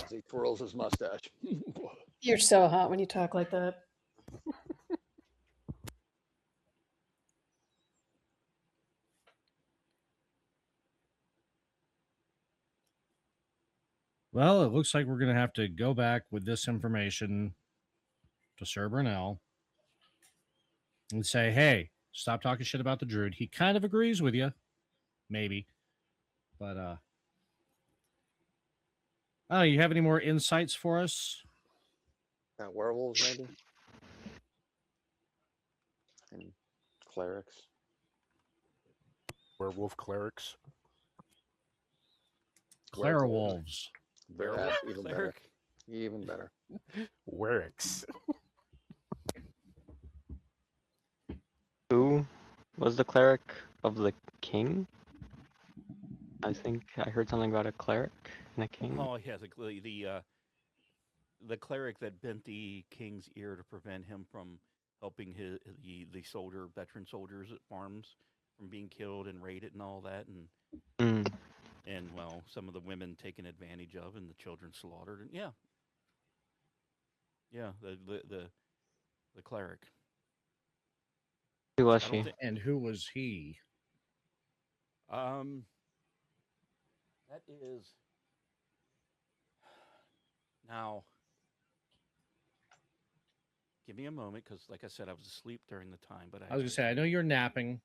As he twirls his mustache. You're so hot when you talk like that. Well, it looks like we're going to have to go back with this information to Sir Burnell and say, hey, stop talking shit about the druid. He kind of agrees with you. Maybe. But, oh, you have any more insights for us? About werewolves, maybe? And clerics. Werewolf clerics. Werewolves. Werewolf, even better. Even better. Werix. Who was the cleric of the king? I think I heard something about a cleric and a king. Oh yeah, the cleric that bent the king's ear to prevent him from helping the veteran soldiers at farms from being killed and raided and all that, and well, some of the women taken advantage of and the children slaughtered, and yeah, the cleric. Who was she? And who was he? That is now. Give me a moment, because, like I said, I was asleep during the time. But I was gonna say, I know you're napping.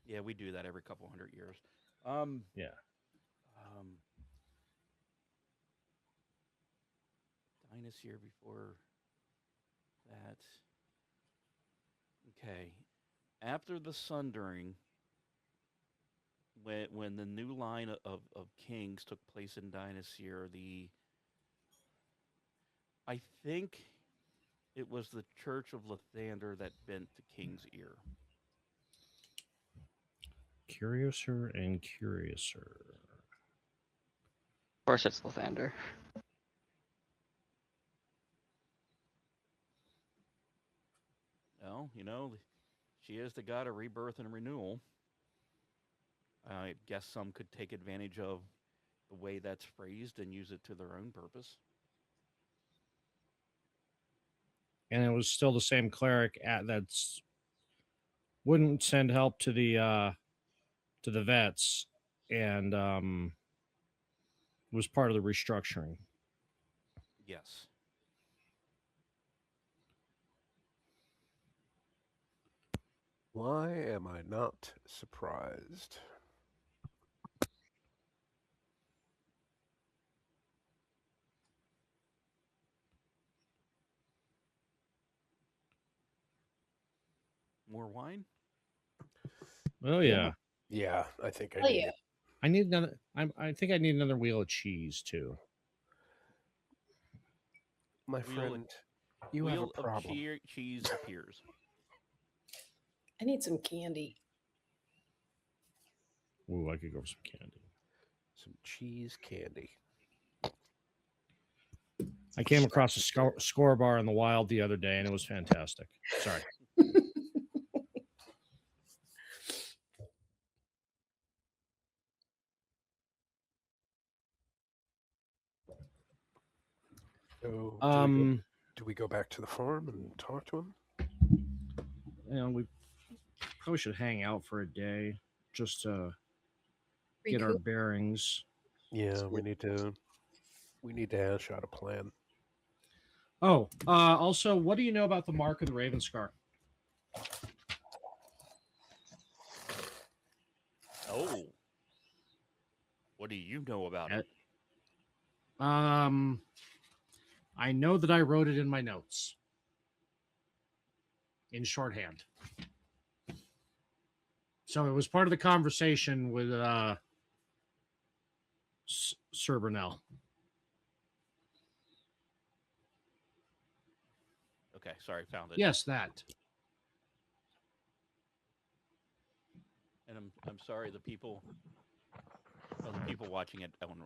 Yeah, we do that every couple hundred years. Yeah. Dynasty before that. Okay, after the Sundering, when the new line of kings took place in Dynasty, I think it was the Church of Lathander that bent the king's ear. curiouser and curiouser. Of course, it's Lathander. Well, she is the god of rebirth and renewal. I guess some could take advantage of the way that's phrased and use it to their own purpose. And it was still the same cleric that's wouldn't send help to the vets, and was part of the restructuring. Yes. Why am I not surprised? More wine? Oh yeah. Yeah, I think I Oh, need yeah. it. I need another. I think I need another wheel of cheese too. My Wheel friend, you have a Wheel of problem. cheese appears. I need some candy. Ooh, I could go for some candy. Some cheese candy. I came across a score bar in the wild the other day, and it was fantastic. Sorry. So, Um, do we go back to the farm and talk to him? we probably should hang out for a day just to get our Recoup. bearings. Yeah, we need to hash out a plan. Oh, also, what do you know about the mark of the Raven Scar? Oh. What do you know about it? I know that I wrote it in my notes in shorthand. So it was part of the conversation with Sir Burnell. Okay, sorry, found it. Yes, that. And I'm sorry, the people watching it on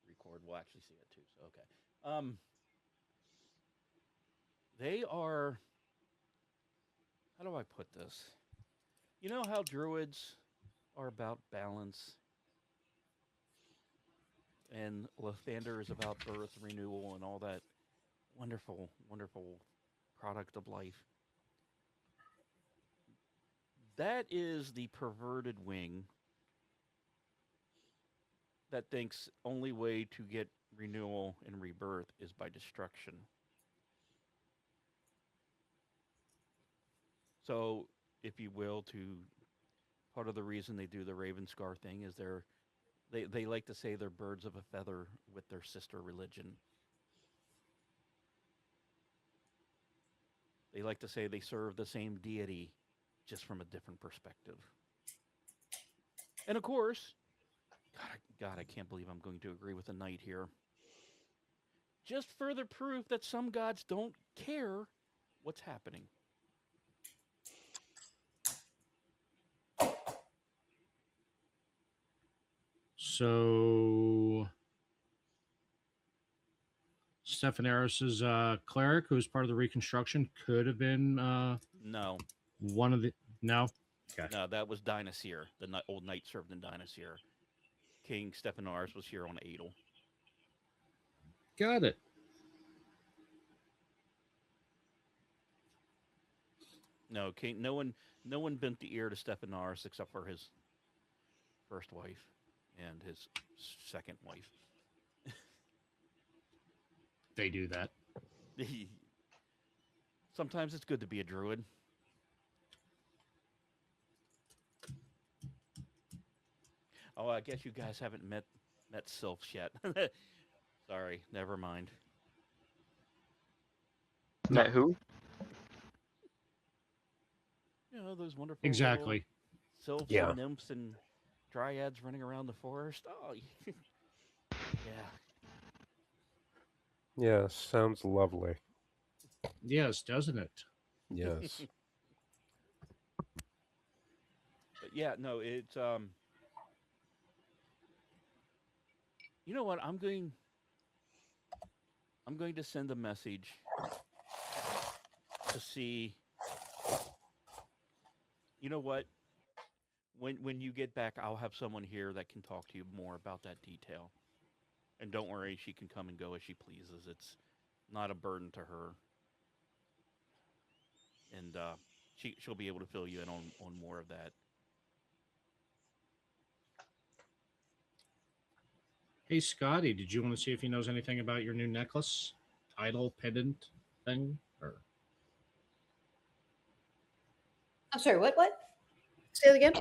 record will actually see it too. So okay. They are, how do I put this? You know how druids are about balance, and Lathander is about birth, renewal, and all that wonderful, wonderful product of life. That is the perverted wing that thinks only way to get renewal and rebirth is by destruction. So, if you will, part of the reason they do the Raven Scar thing is they like to say they're birds of a feather with their sister religion. They like to say they serve the same deity, just from a different perspective. And of course, God, I can't believe I'm going to agree with the knight here. Just further proof that some gods don't care what's happening. So Stephenarros' cleric, who was part of the reconstruction, could have been No. one of the... No? Okay. No, that was Dynasir. The old knight served in Dynasir. King Stephenarros was here on Adel. Got it. No, King. No one bent the ear to Stephenarros except for his first wife and his second wife. They do that. Sometimes it's good to be a druid. Oh, I guess you guys haven't met sylphs yet. Sorry, never mind. Met who? You know, those wonderful Exactly. sylphs and nymphs and dryads running around the forest. Oh, yeah. Yeah, sounds lovely. Yes, doesn't it? Yes. But yeah, no, it's you know what? I'm going to send a message to see. You know what? When you get back, I'll have someone here that can talk to you more about that detail. And don't worry, she can come and go as she pleases. It's not a burden to her, and she'll be able to fill you in on more of that. Hey, Scotty, did you want to see if he knows anything about your new necklace, idol, pendant thing? Or I'm sorry, what? Say it again.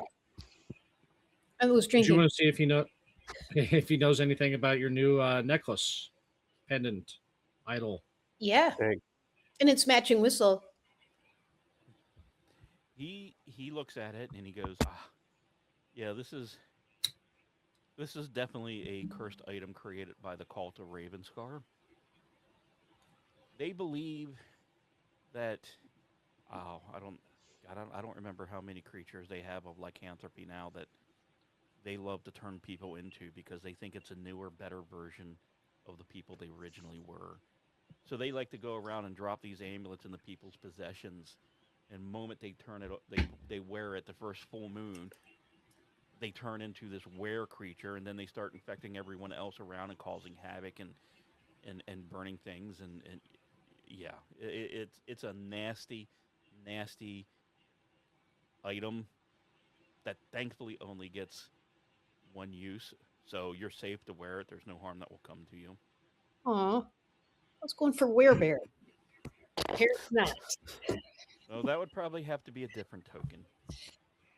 I was did you drinking. want to see if if he knows anything about your new necklace, pendant, idol? Yeah. Hey. And it's matching whistle. He looks at it and he goes, ah, yeah, this is definitely a cursed item created by the cult of Ravenscar. They believe that oh, I don't remember how many creatures they have of lycanthropy now that they love to turn people into because they think it's a newer, better version of the people they originally were. So they like to go around and drop these amulets into people's possessions. And the moment they turn it, they wear it the first full moon, they turn into this were creature, and then they start infecting everyone else around and causing havoc and burning things. And yeah, it's a nasty, nasty item that thankfully only gets one use. So you're safe to wear it. There's no harm that will come to you. Aw. I was going for werebear. Apparently not. Well, that would probably have to be a different token.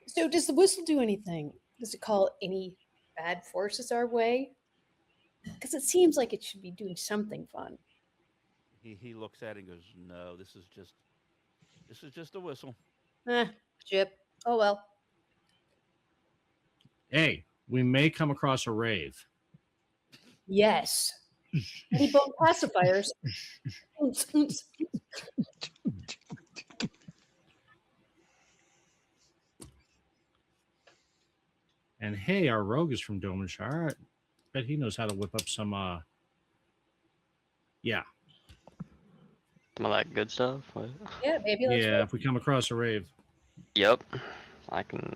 So does the whistle do anything? Does it call any bad forces our way? Because it seems like it should be doing something fun. He looks at it and goes, "No, this is just a whistle." Chip. Oh well. Hey, we may come across a rave. Yes. Any bone pacifiers? And hey, our rogue is from Domenshire. I bet he knows how to whip up some yeah. Some of that good stuff. What? Yeah, maybe. Yeah, if we come across a rave. Yep. I can.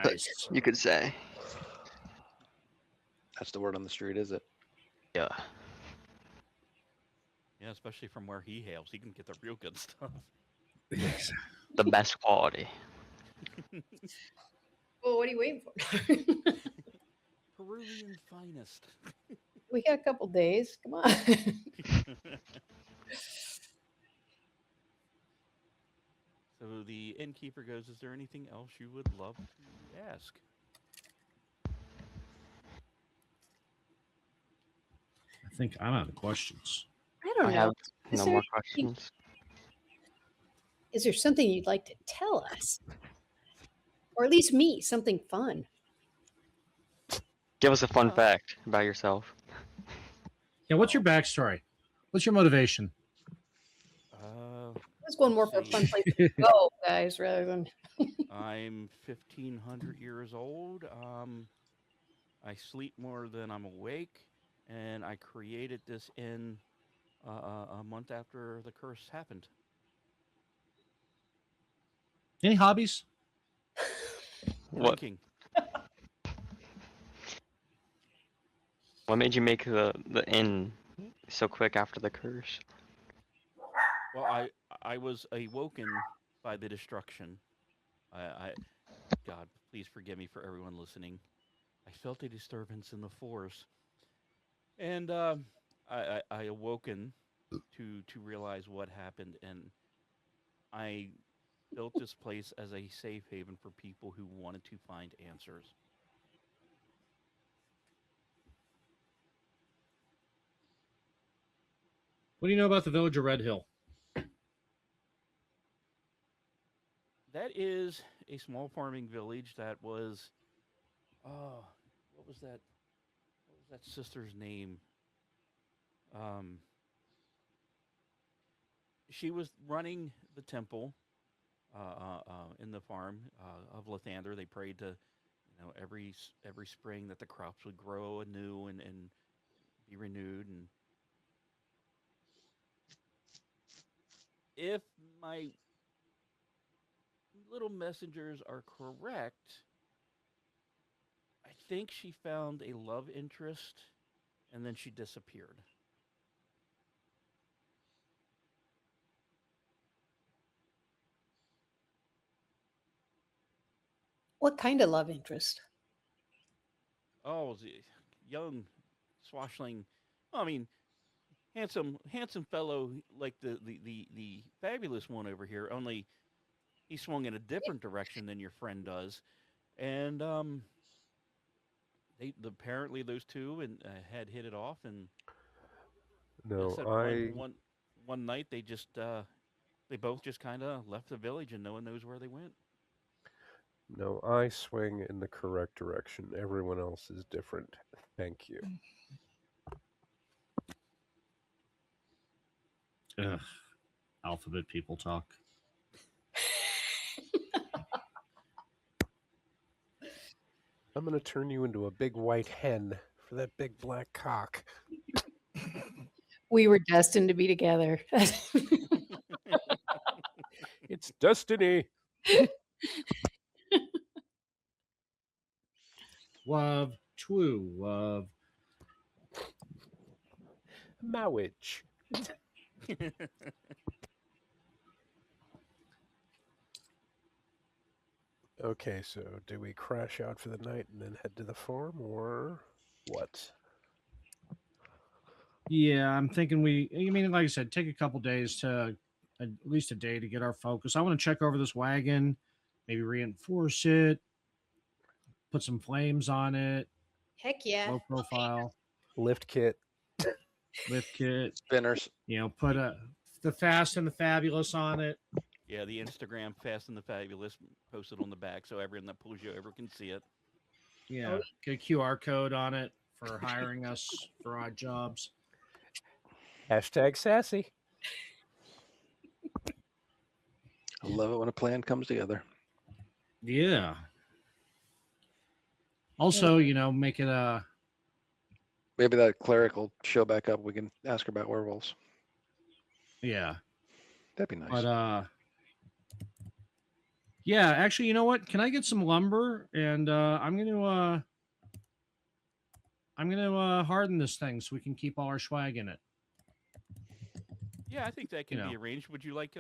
Nice. You could say. That's the word on the street, is it? Yeah. Yeah, especially from where he hails, he can get the real good stuff. The best quality. Well, what are you waiting for? Peruvian finest. We got a couple days. Come on. So the innkeeper goes, "Is there anything else you would love to ask?" I think I'm out of questions. I don't I know. have Is no there more anything- questions. Is there something you'd like to tell us? Or at least me, something fun. Give us a fun fact about yourself. Yeah, what's your backstory? What's your motivation? Let's go more for a fun place to go, guys, rather than. I'm 1,500 years old. I sleep more than I'm awake, and I created this in a month after the curse happened. Any hobbies? Drinking. What made you make the inn so quick after the curse? Well, I was awoken by the destruction. God, please forgive me for everyone listening. I felt a disturbance in the force, and I awoken to realize what happened, and I built this place as a safe haven for people who wanted to find answers. What do you know about the village of Red Hill? That is a small farming village that was, what was that? What was that sister's name? She was running the temple, in the farm of Lathander. They prayed to, every spring that the crops would grow anew and be renewed. And if my little messengers are correct, I think she found a love interest and then she disappeared. What kind of love interest? Oh, the young, swashing. I mean, handsome fellow like the fabulous one over here. Only he swung in a different direction than your friend does, and apparently those two and had hit it off, and No, said I one night they just they both just kind of left the village and no one knows where they went. no, I swing in the correct direction. Everyone else is different. Thank you. Ugh, alphabet people talk. I'm going to turn you into a big white hen for that big black cock. We were destined to be together. It's destiny. Love, true love. Marriage. Okay, so do we crash out for the night and then head to the farm, or what? Yeah, I'm thinking like I said, take a couple days to, at least a day to get our focus. I want to check over this wagon, maybe reinforce it, put some flames on it, Heck yeah. low profile, Lift kit. lift kit, Spinners. Put the Fast and the Fabulous on it. Yeah, the Instagram Fast and the Fabulous posted on the back so everyone that pulls you over can see it. Yeah, get a QR code on it for hiring us for odd jobs. Hashtag sassy. I love it when a plan comes together. Yeah. Also, make it a. Maybe that cleric will show back up. We can ask her about werewolves. Yeah. That'd be nice. But yeah, actually, you know what? Can I get some lumber? And I'm gonna harden this thing so we can keep all our swag in it. Yeah, I think that can be arranged. Would you like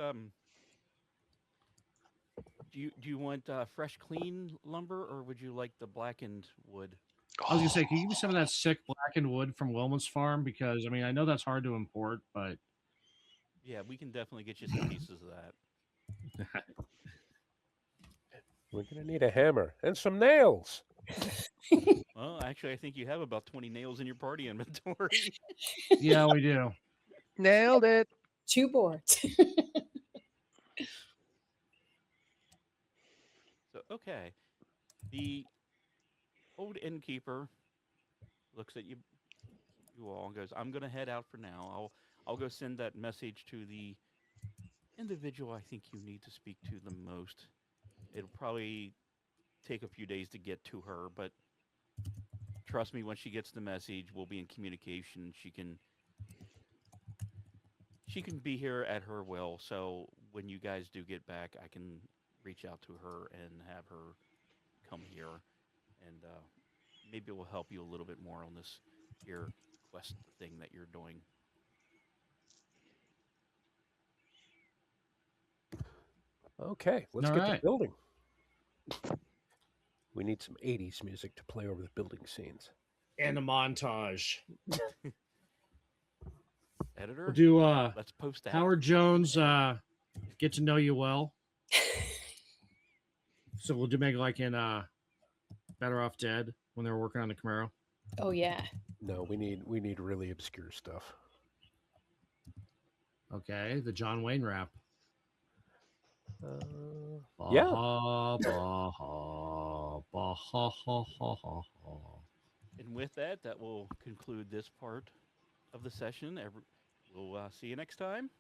do you want fresh, clean lumber, or would you like the blackened wood? I was gonna say, can you give me some of that sick blackened wood from Wilma's farm? Because I know that's hard to import, but yeah, we can definitely get you some pieces of that. We're gonna need a hammer and some nails. Well, actually, I think you have about 20 nails in your party inventory. Yeah, we do. Nailed it. 2 boards. So, okay. The old innkeeper looks at you all and goes, I'm going to head out for now. I'll go send that message to the individual I think you need to speak to the most. It'll probably take a few days to get to her, but trust me, when she gets the message, we'll be in communication. She can be here at her will. So when you guys do get back, I can reach out to her and have her come here, and maybe it will help you a little bit more on this here quest thing that you're doing. Okay, let's get to building. We need some 80s music to play over the building scenes. And a montage. Editor, we'll do let's post that. Howard Jones, Get to Know You Well. So we'll do make like in Better Off Dead when they were working on the Camaro. Oh yeah. No, we need really obscure stuff. Okay, the John Wayne rap. Yeah. And with that will conclude this part of the session. We'll see you next time.